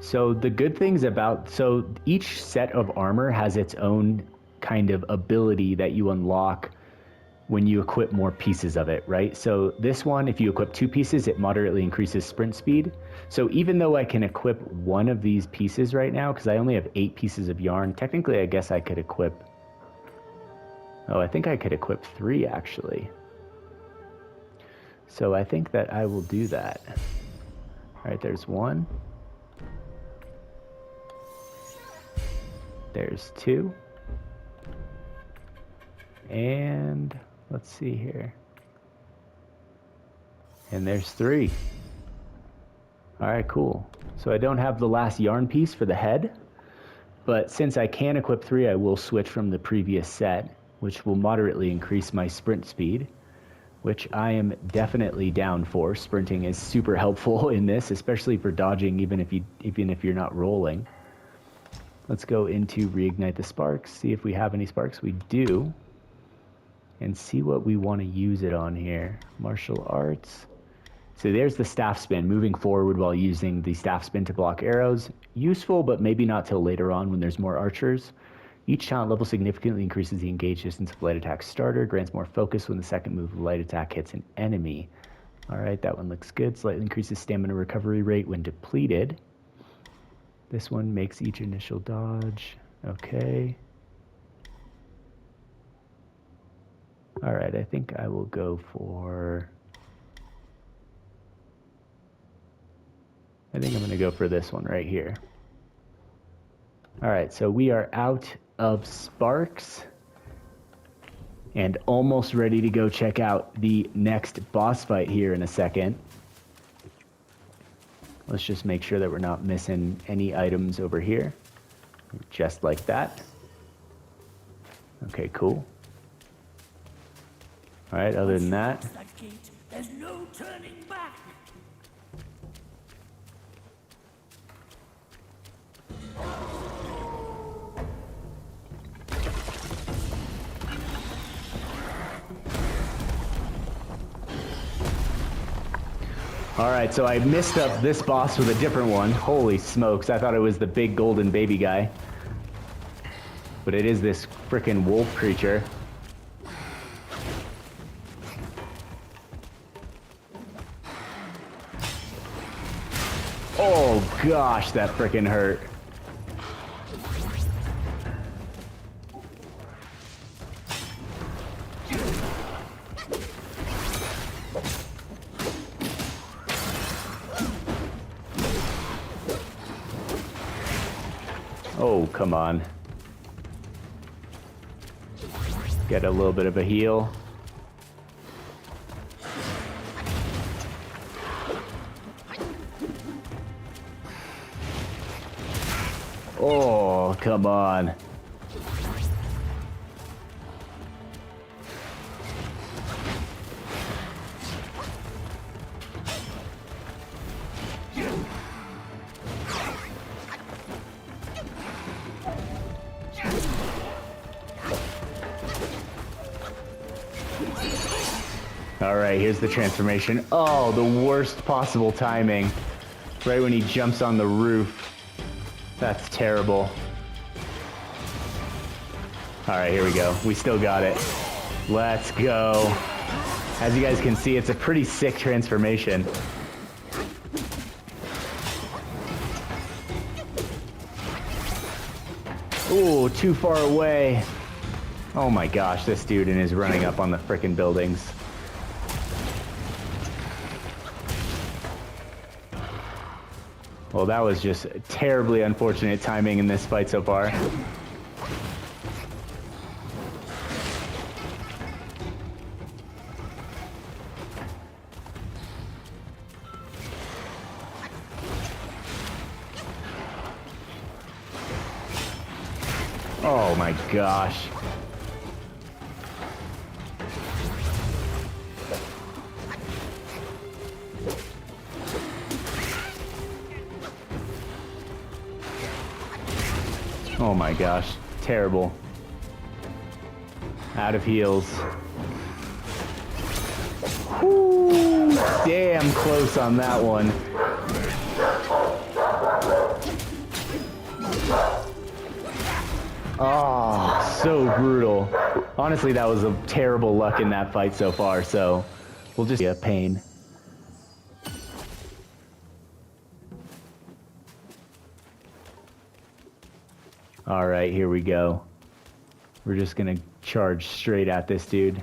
Speaker 1: So the good things about... So each set of armor has its own kind of ability that you unlock when you equip more pieces of it, right? So this one, if you equip 2 pieces, it moderately increases sprint speed. So even though I can equip one of these pieces right now, because I only have 8 pieces of yarn, technically I guess I could equip... Oh, I think I could equip 3 actually. So I think that I will do that. All right, there's 1. There's 2. And let's see here. And there's 3. All right, cool. So I don't have the last yarn piece for the head, but since I can equip 3, I will switch from the previous set, which will moderately increase my sprint speed, which I am definitely down for. Sprinting is super helpful in this, especially for dodging, even if you're not rolling. Let's go into reignite the sparks, see if we have any sparks. We do. And see what we want to use it on here. Martial arts. So there's the staff spin, moving forward while using the staff spin to block arrows. Useful, but maybe not till later on when there's more archers. Each talent level significantly increases the engaged distance of light attack starter, grants more focus when the second move of light attack hits an enemy. All right, that one looks good. Slightly increases stamina recovery rate when depleted. This one makes each initial dodge. Okay. All right, I think I will go for... I think I'm going to go for this one right here. All right, so we are out of sparks and almost ready to go check out the next boss fight here in a second. Let's just make sure that we're not missing any items over here. Just like that. Okay, cool. All right, other than that...
Speaker 5: There's no turning back.
Speaker 1: Alright, so I missed up this boss with a different one. Holy smokes, I thought it was the big golden baby guy. But it is this frickin' wolf creature. Oh gosh, that frickin' hurt. Oh, come on. Get a little bit of a heal. Oh, come on. Alright, here's the transformation. Oh, the worst possible timing. Right when he jumps on the roof. That's terrible. Alright, here we go. We still got it. Let's go. As you guys can see, it's a pretty sick transformation. Ooh, too far away. Oh my gosh, this dude is running up on the frickin' buildings. Well, that was just terribly unfortunate timing in this fight so far. Oh my gosh. Oh my gosh, terrible. Out of heals. Whoo, damn close on that one. Oh, so brutal. Honestly, that was a terrible luck in that fight so far, so we'll just be a pain. Alright, here we go. We're just gonna charge straight at this dude.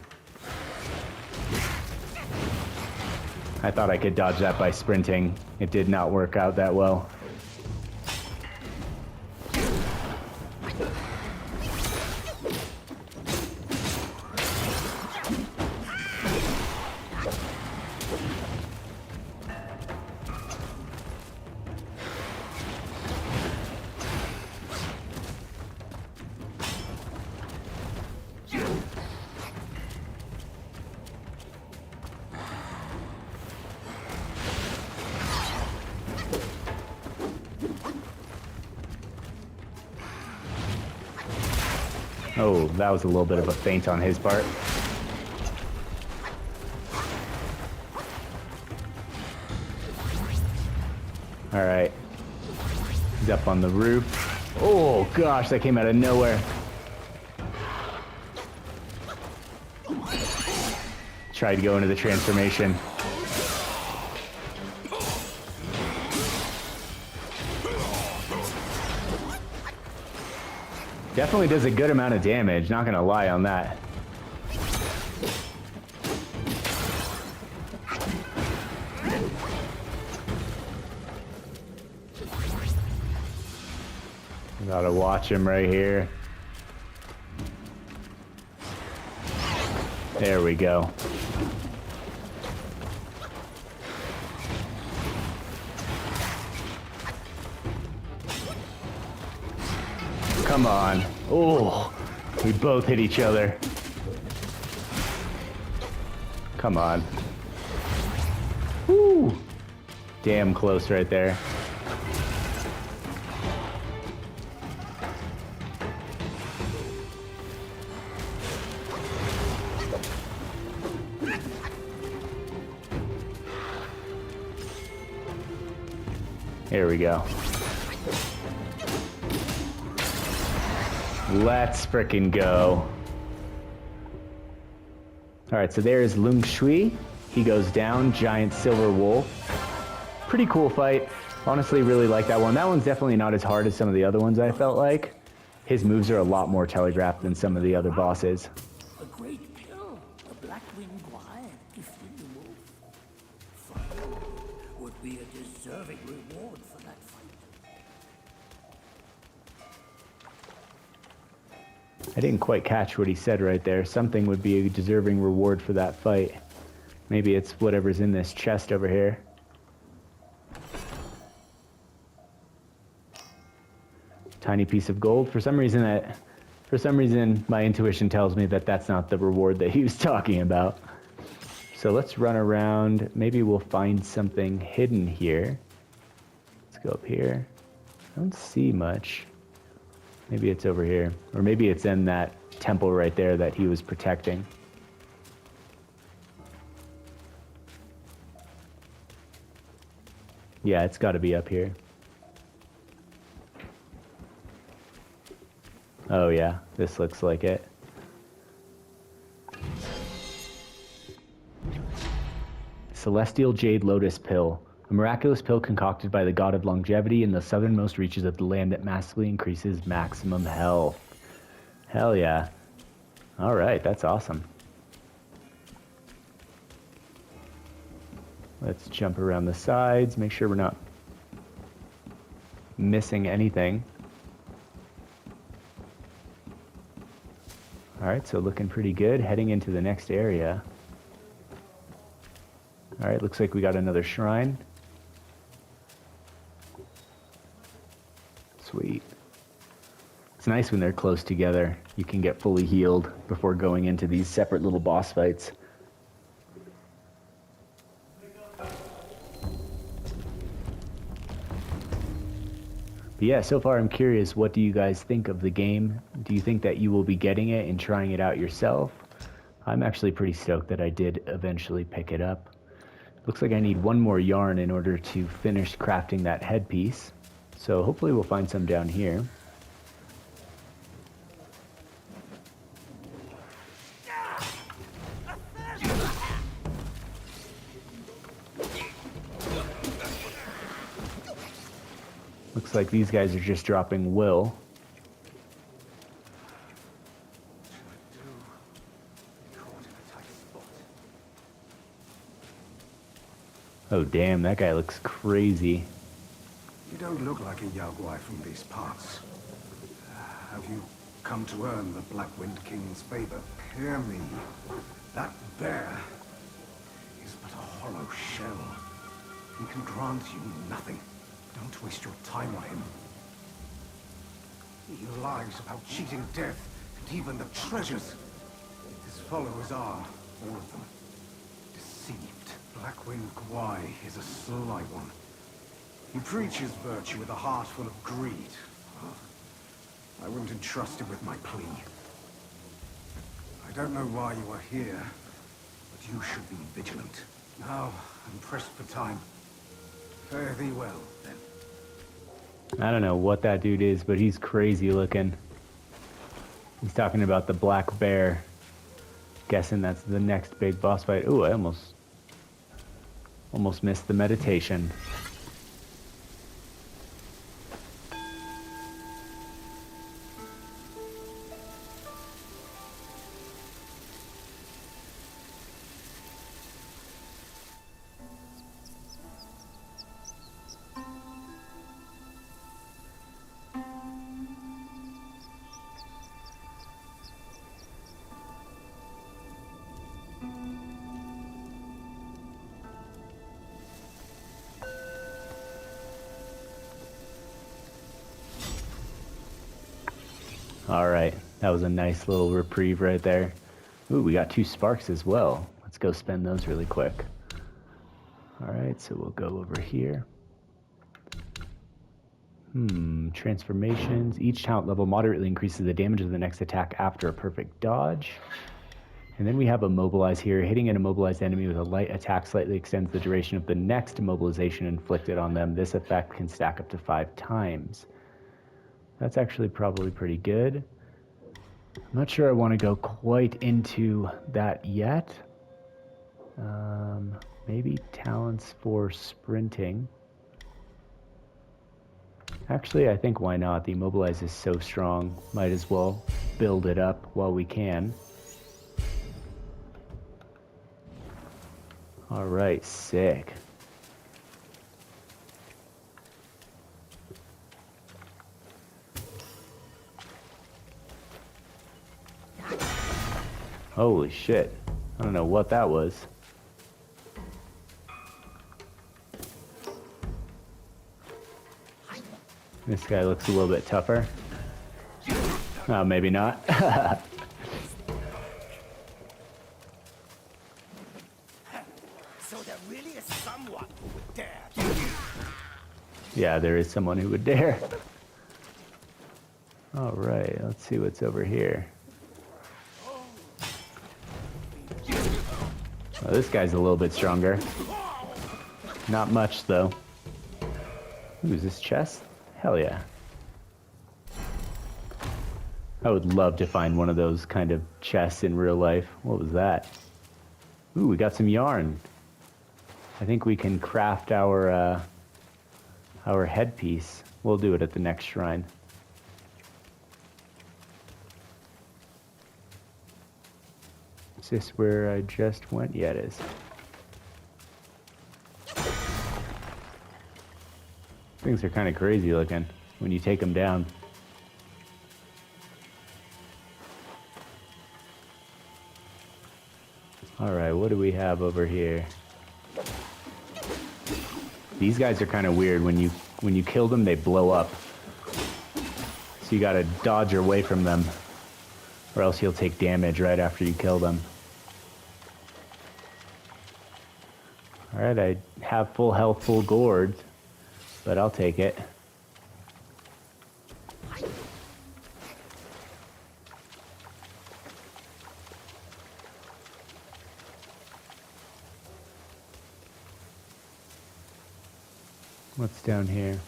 Speaker 1: I thought I could dodge that by sprinting. It did not work out that well. Oh, that was a little bit of a feint on his part. Alright. He's up on the roof. Oh gosh, that came out of nowhere. Tried to go into the transformation. Definitely does a good amount of damage, not gonna lie on that. Gotta watch him right here. There we go. Come on. Oh, we both hit each other. Come on. Woo! Damn close right there. Here we go. Let's frickin' go. Alright, so there's Lingxuzi. He goes down, giant silver wolf. Pretty cool fight. Honestly, really like that one. That one's definitely not as hard as some of the other ones, I felt like. His moves are a lot more telegraphed than some of the other bosses.
Speaker 5: A great pill, the Black Wight gifted the wolf. Fire would be a deserving reward for that fight.
Speaker 1: I didn't quite catch what he said right there. Something would be a deserving reward for that fight. Maybe it's whatever's in this chest over here. Tiny piece of gold. For some reason, my intuition tells me that that's not the reward that he was talking about. So let's run around. Maybe we'll find something hidden here. Let's go up here. I don't see much. Maybe it's over here. Or maybe it's in that temple right there that he was protecting. Yeah, it's got to be up here. Oh yeah, this looks like it. Celestial Jade Lotus Pill. A miraculous pill concocted by the god of longevity in the southernmost reaches of the land that massively increases maximum health. Hell yeah. Alright, that's awesome. Let's jump around the sides, make sure we're not missing anything. Alright, so looking pretty good. Heading into the next area. Alright, looks like we got another shrine. Sweet. It's nice when they're close together. You can get fully healed before going into these separate little boss fights. But yeah, so far I'm curious, what do you guys think of the game? Do you think that you will be getting it and trying it out yourself? I'm actually pretty stoked that I did eventually pick it up. Looks like I need one more yarn in order to finish crafting that headpiece. So hopefully we'll find some down here. Looks like these guys are just dropping will. Oh damn, that guy looks crazy.
Speaker 6: You don't look like a Yaoguai from these parts. Have you come to earn the Black Wind King's favor? Hear me. That bear is but a hollow shell. He can grant you nothing. Don't waste your time on him. He lies about cheating death and even the treasures. His followers are, all of them, deceived. Blackwind Gwai is a sly one. He preaches virtue with a heart full of greed. I wouldn't entrust him with my plea. I don't know why you are here, but you should be vigilant. Now, I'm pressed for time. Fare thee well, then.
Speaker 1: I don't know what that dude is, but he's crazy looking. He's talking about the black bear. Guessing that's the next big boss fight. Ooh, I almost missed the meditation. Alright, that was a nice little reprieve right there. Ooh, we got 2 sparks as well. Let's go spend those really quick. Alright, so we'll go over here. Transformations. Each talent level moderately increases the damage of the next attack after a perfect dodge. And then we have Immobilize here. Hitting an immobilized enemy with a light attack slightly extends the duration of the next immobilization inflicted on them. This effect can stack up to 5 times. That's actually probably pretty good. I'm not sure I want to go quite into that yet. Maybe talents for sprinting. Actually, I think why not? The Immobilize is so strong. Might as well build it up while we can. All right, sick. Holy shit. I don't know what that was. This guy looks a little bit tougher. Oh, maybe not.
Speaker 3: So there really is someone who would dare.
Speaker 1: Yeah, there is someone who would dare. All right, let's see what's over here. Oh, this guy's a little bit stronger. Not much, though. Ooh, is this chest? Hell yeah. I would love to find one of those kind of chests in real life. What was that? Ooh, we got some yarn. I think we can craft our headpiece. We'll do it at the next shrine. Is this where I just went? Yeah, it is. Things are kind of crazy looking when you take them down. All right, what do we have over here? These guys are kind of weird. When you kill them, they blow up. So you gotta dodge away from them, or else you'll take damage right after you kill them. All right, I have full health, full gourd, but I'll take it. What's down here?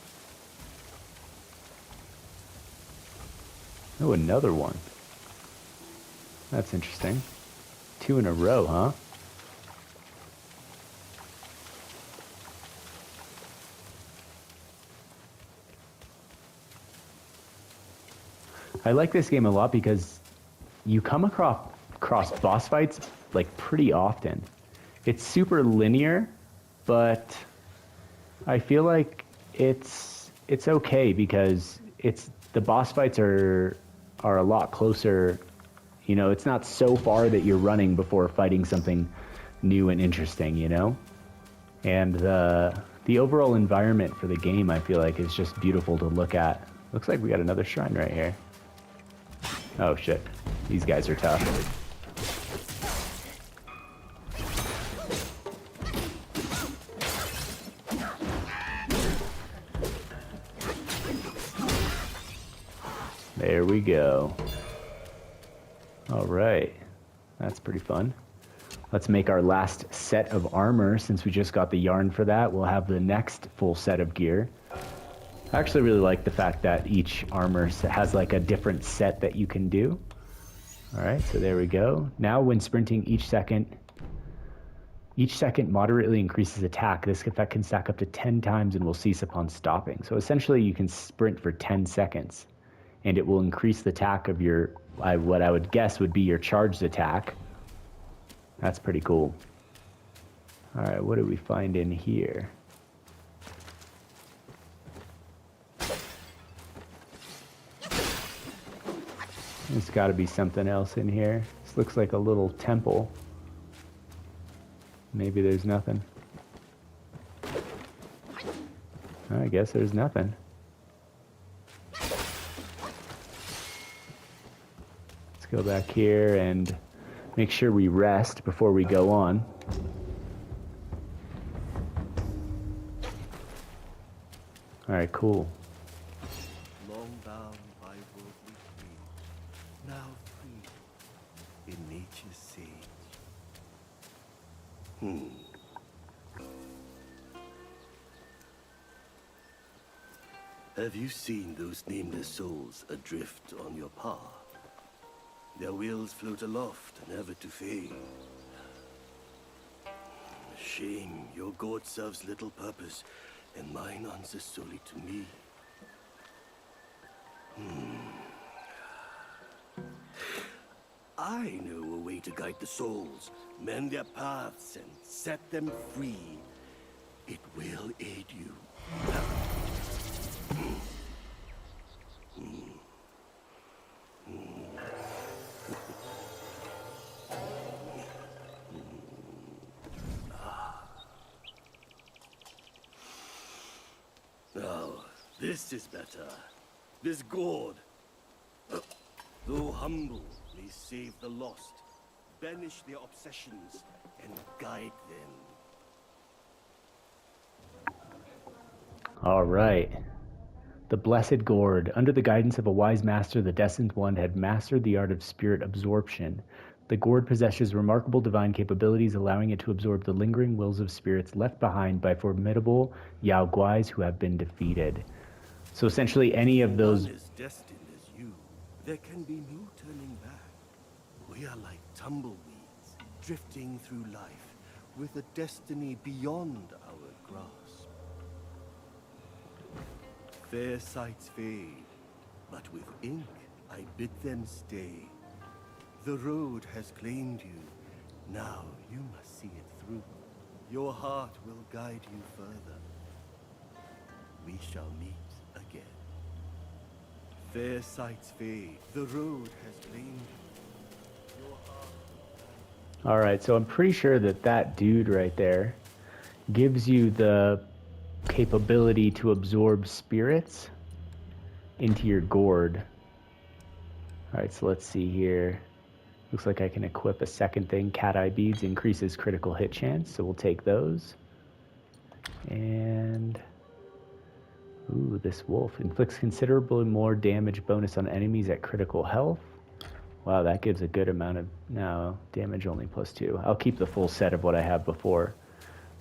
Speaker 1: Oh, another one. That's interesting. 2 in a row, huh? I like this game a lot because you come across boss fights like pretty often. It's super linear, but I feel like it's okay because the boss fights are a lot closer. You know, it's not so far that you're running before fighting something new and interesting, you know? And the overall environment for the game, I feel like, is just beautiful to look at. Looks like we got another shrine right here. Oh shit, these guys are tough. There we go. All right, that's pretty fun. Let's make our last set of armor. Since we just got the yarn for that, we'll have the next full set of gear. I actually really like the fact that each armor has like a different set that you can do. All right, so there we go. Now when sprinting each second moderately increases attack. This effect can stack up to 10 times and will cease upon stopping. So essentially you can sprint for 10 seconds and it will increase the attack of your, what I would guess would be your charged attack. That's pretty cool. All right, what do we find in here? There's got to be something else in here. This looks like a little temple. Maybe there's nothing. I guess there's nothing. Let's go back here and make sure we rest before we go on. All right, cool.
Speaker 7: Long bound by worldly greed, now free in nature's sea. Have you seen those nameless souls adrift on your path? Their wheels float aloft, never to fade. Shame, your god serves little purpose, and mine answers solely to me. I know a way to guide the souls, mend their paths, and set them free. It will aid you. Now, this is better. This gourd, though humble, may save the lost, banish their obsessions, and guide them.
Speaker 1: All right. The Blessed Gourd. Under the guidance of a wise master, the Destined One had mastered the art of spirit absorption. The gourd possesses remarkable divine capabilities, allowing it to absorb the lingering wills of spirits left behind by formidable Yao Guais who have been defeated. So essentially any of those...
Speaker 7: One as destined as you, there can be no turning back. We are like tumbleweeds, drifting through life, with a destiny beyond our grasp. Fair sights fade, but with ink I bid them stay. The road has claimed you, now you must see it through. Your heart will guide you further. We shall meet again. Fair sights fade, the road has claimed you. Your heart...
Speaker 1: All right, so I'm pretty sure that that dude right there gives you the capability to absorb spirits into your gourd. All right, so let's see here. Looks like I can equip a second thing. Cat eye beads increases critical hit chance, so we'll take those. And ooh, this wolf inflicts considerably more damage bonus on enemies at critical health. Wow, that gives a good amount of... No, damage only +2. I'll keep the full set of what I have before.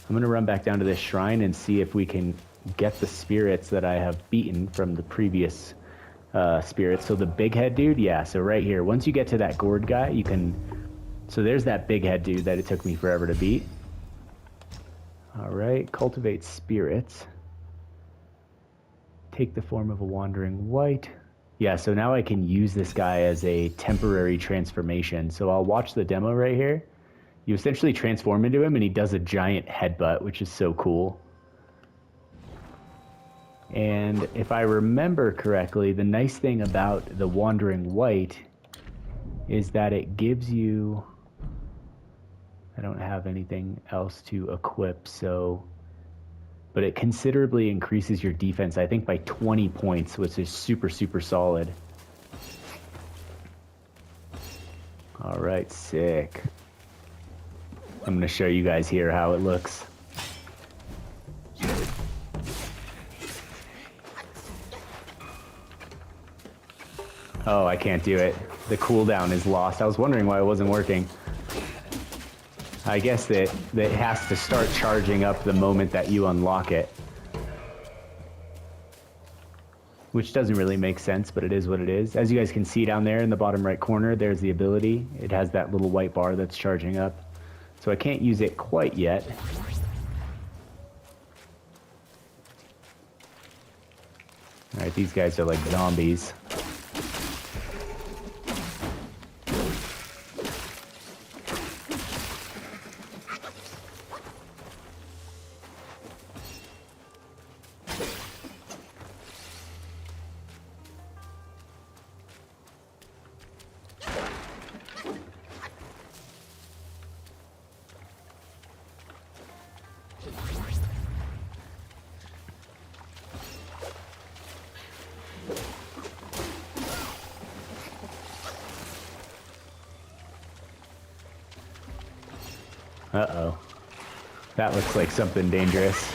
Speaker 1: I'm gonna run back down to this shrine and see if we can get the spirits that I have beaten from the previous spirits. So the big head dude, yeah, so right here, once you get to that gourd guy, you can... So there's that big head dude that it took me forever to beat. All right, cultivate spirits. Take the form of a wandering wight. Yeah, so now I can use this guy as a temporary transformation. So I'll watch the demo right here. You essentially transform into him and he does a giant headbutt, which is so cool. And if I remember correctly, the nice thing about the Wandering Wight is that it gives you... I don't have anything else to equip, so... But it considerably increases your defense, I think by 20 points, which is super, super solid. All right, sick. I'm gonna show you guys here how it looks. Oh, I can't do it. The cooldown is lost. I was wondering why it wasn't working. I guess that it has to start charging up the moment that you unlock it. Which doesn't really make sense, but it is what it is. As you guys can see down there in the bottom right corner, there's the ability. It has that little white bar that's charging up. So I can't use it quite yet. Alright, these guys are like zombies. Uh-oh. That looks like something dangerous.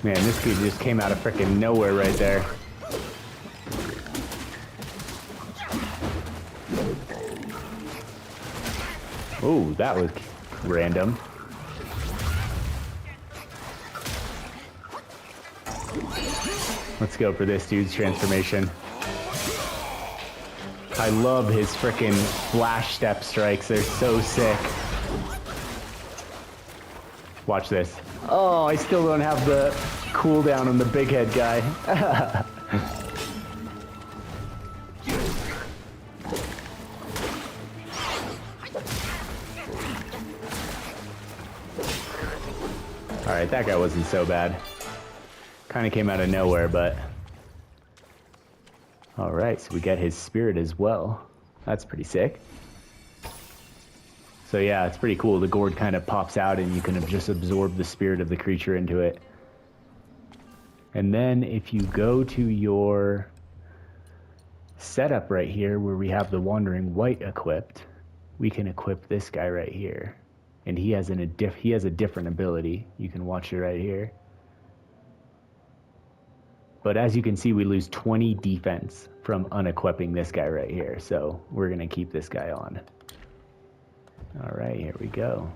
Speaker 1: Man, this dude just came out of frickin' nowhere right there. Oh, that was random. Let's go for this dude's transformation. I love his frickin' flash step strikes. They're so sick. Watch this. Oh, I still don't have the cooldown on the big head guy. Alright, that guy wasn't so bad. Kind of came out of nowhere, but... Alright, so we get his spirit as well. That's pretty sick. So yeah, it's pretty cool. The gourd kind of pops out and you can just absorb the spirit of the creature into it. And then if you go to your setup right here where we have the Wandering Wight equipped, we can equip this guy right here. And he has a different ability. You can watch it right here. But as you can see, we lose 20 defense from unequipping this guy right here. So we're going to keep this guy on. All right, here we go.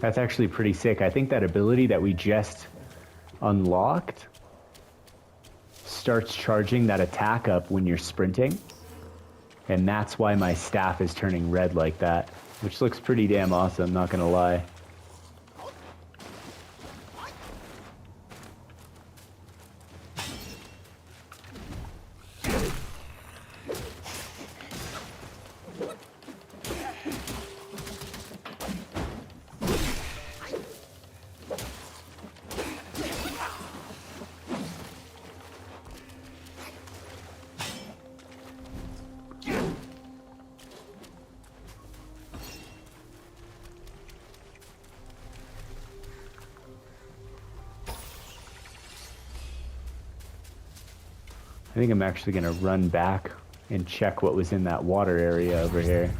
Speaker 1: That's actually pretty sick. I think that ability that we just unlocked starts charging that attack up when you're sprinting. And that's why my staff is turning red like that, which looks pretty damn awesome, not gonna lie. I think I'm actually going to run back and check what was in that water area over here.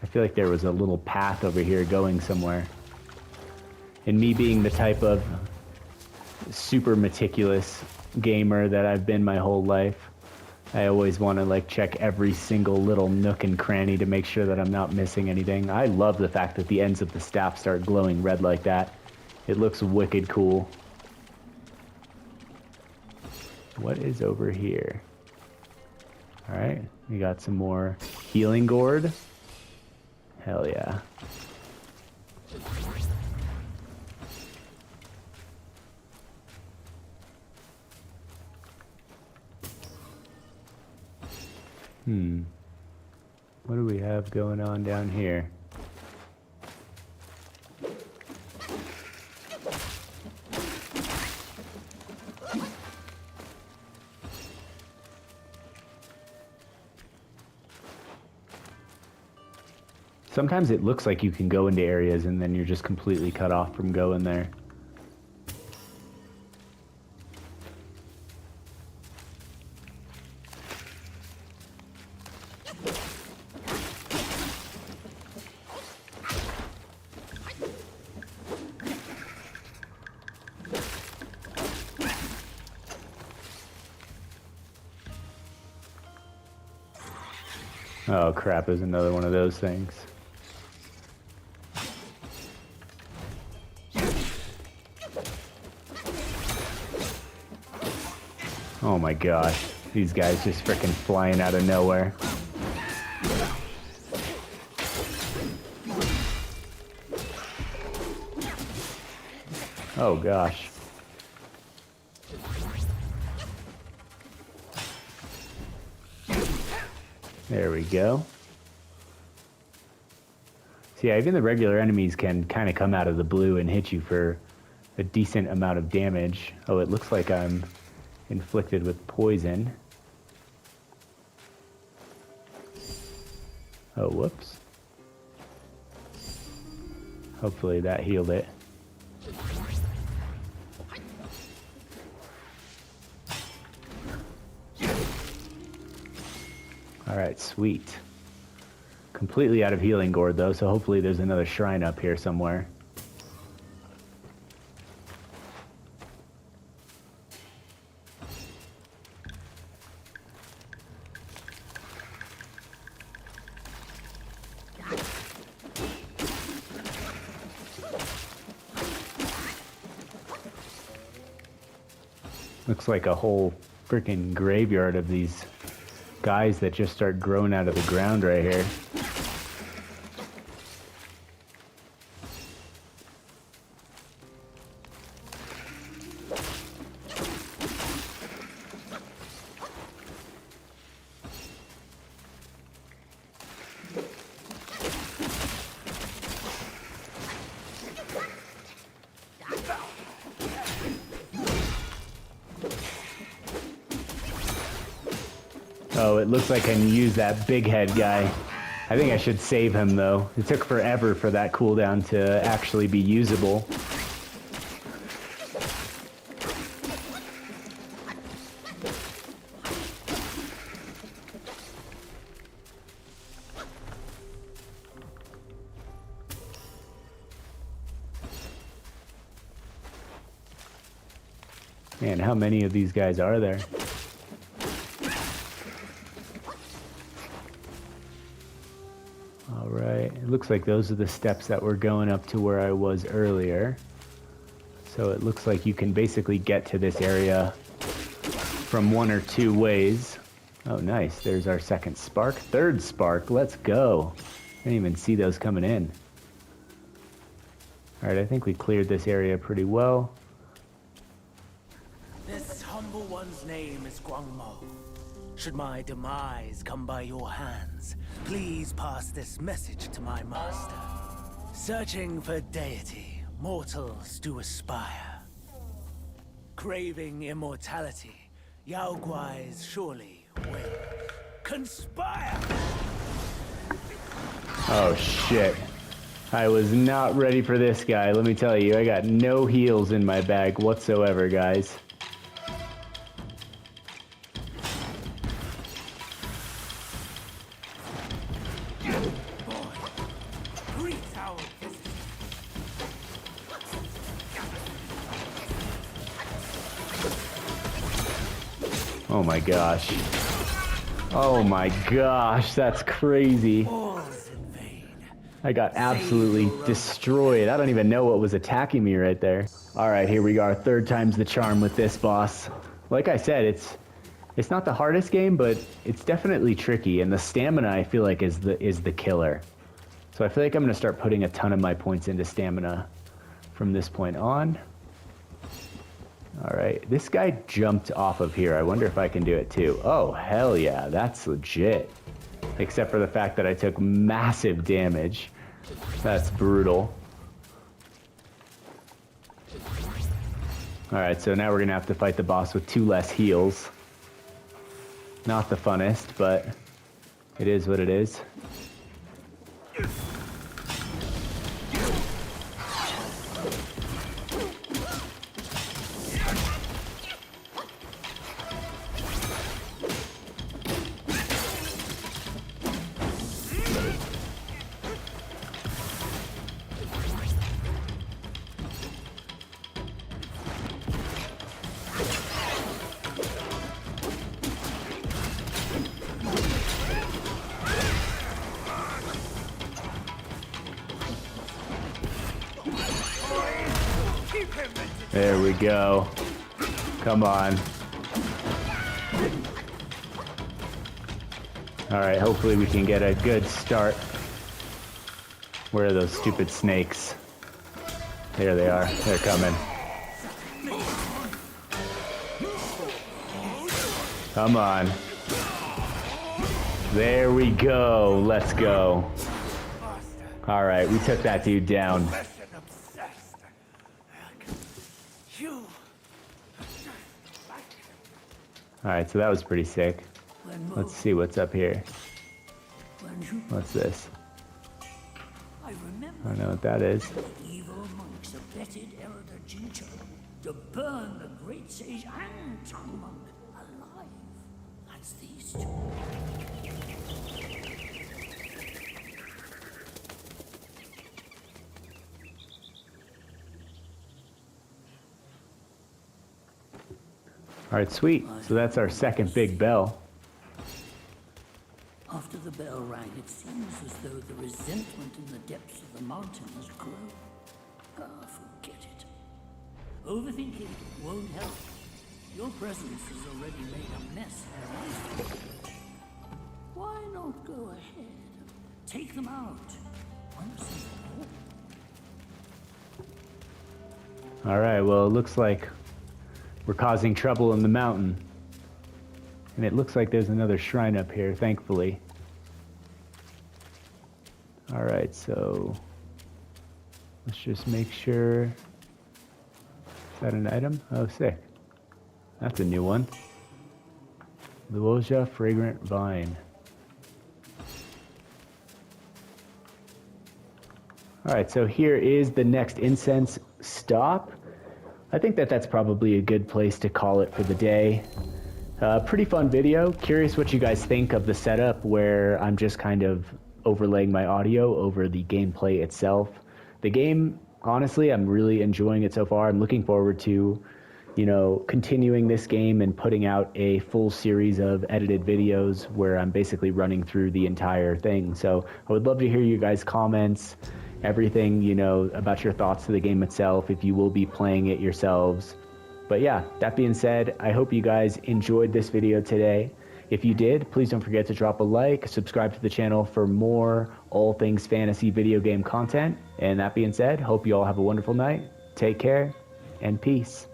Speaker 1: I feel like there was a little path over here going somewhere. And me being the type of super meticulous gamer that I've been my whole life, I always want to like check every single little nook and cranny to make sure that I'm not missing anything. I love the fact that the ends of the staff start glowing red like that. It looks wicked cool. What is over here? All right, we got some more healing gourd. Hell yeah. What do we have going on down here? Sometimes it looks like you can go into areas and then you're just completely cut off from going there. Oh crap, there's another one of those things. Oh my gosh, these guys just freaking flying out of nowhere. Oh gosh. There we go. So yeah, even the regular enemies can kind of come out of the blue and hit you for a decent amount of damage. Oh, it looks like I'm inflicted with poison. Oh, whoops. Hopefully that healed it. Alright, sweet. Completely out of healing gourd though, so hopefully there's another shrine up here somewhere. Looks like a whole freaking graveyard of these guys that just start growing out of the ground right here. Oh, it looks like I can use that big head guy. I think I should save him though. It took forever for that cooldown to actually be usable. Man, how many of these guys are there? Alright, it looks like those are the steps that were going up to where I was earlier. So it looks like you can basically get to this area from one or two ways. Oh nice, there's our second spark. Third spark, let's go. I didn't even see those coming in. Alright, I think we cleared this area pretty well.
Speaker 2: This humble one's name is Guangmou. Should my demise come by your hands, please pass this message to my master. Searching for deity, mortals do aspire. Craving immortality, Yao Guais surely will conspire.
Speaker 1: Oh shit. I was not ready for this guy, let me tell you. I got no heals in my bag whatsoever, guys. Oh my gosh. Oh my gosh, that's crazy. I got absolutely destroyed. I don't even know what was attacking me right there. Alright, here we are. Third time's the charm with this boss. Like I said, it's not the hardest game, but it's definitely tricky, and the stamina I feel like is the killer. So I feel like I'm gonna start putting a ton of my points into stamina from this point on. Alright, this guy jumped off of here. I wonder if I can do it too. Oh, hell yeah, that's legit. Except for the fact that I took massive damage. That's brutal. Alright, so now we're gonna have to fight the boss with 2 less heals. Not the funnest, but it is what it is. There we go. Come on. Alright, hopefully we can get a good start. Where are those stupid snakes? There they are. They're coming. Come on. There we go. Let's go. Alright, we took that dude down. Alright, so that was pretty sick. Let's see what's up here. What's this? I don't know what that is.
Speaker 5: Evil monks abetted Elder Ginger to burn the great sage and tongue monk alive. That's these two.
Speaker 1: All right, sweet. So that's our second big bell.
Speaker 5: After the bell rang, it seems as though the resentment in the depths of the mountain has grown. Ah, forget it. Overthinking won't help. Your presence has already made a mess of the life. Why not go ahead? Take them out. Once and for all.
Speaker 1: All right, well, it looks like we're causing trouble in the mountain. And it looks like there's another shrine up here, thankfully. All right, so let's just make sure. Is that an item? Oh, sick. That's a new one. Luoja Fragrant Vine. All right, so here is the next incense stop. I think that's probably a good place to call it for the day. Pretty fun video. Curious what you guys think of the setup where I'm just kind of overlaying my audio over the gameplay itself. The game, honestly, I'm really enjoying it so far. I'm looking forward to, you know, continuing this game and putting out a full series of edited videos where I'm basically running through the entire thing. So I would love to hear you guys' comments, everything, you know, about your thoughts to the game itself, if you will be playing it yourselves. But yeah, that being said, I hope you guys enjoyed this video today. If you did, please don't forget to drop a like, subscribe to the channel for more all things fantasy video game content. And that being said, hope you all have a wonderful night. Take care and peace.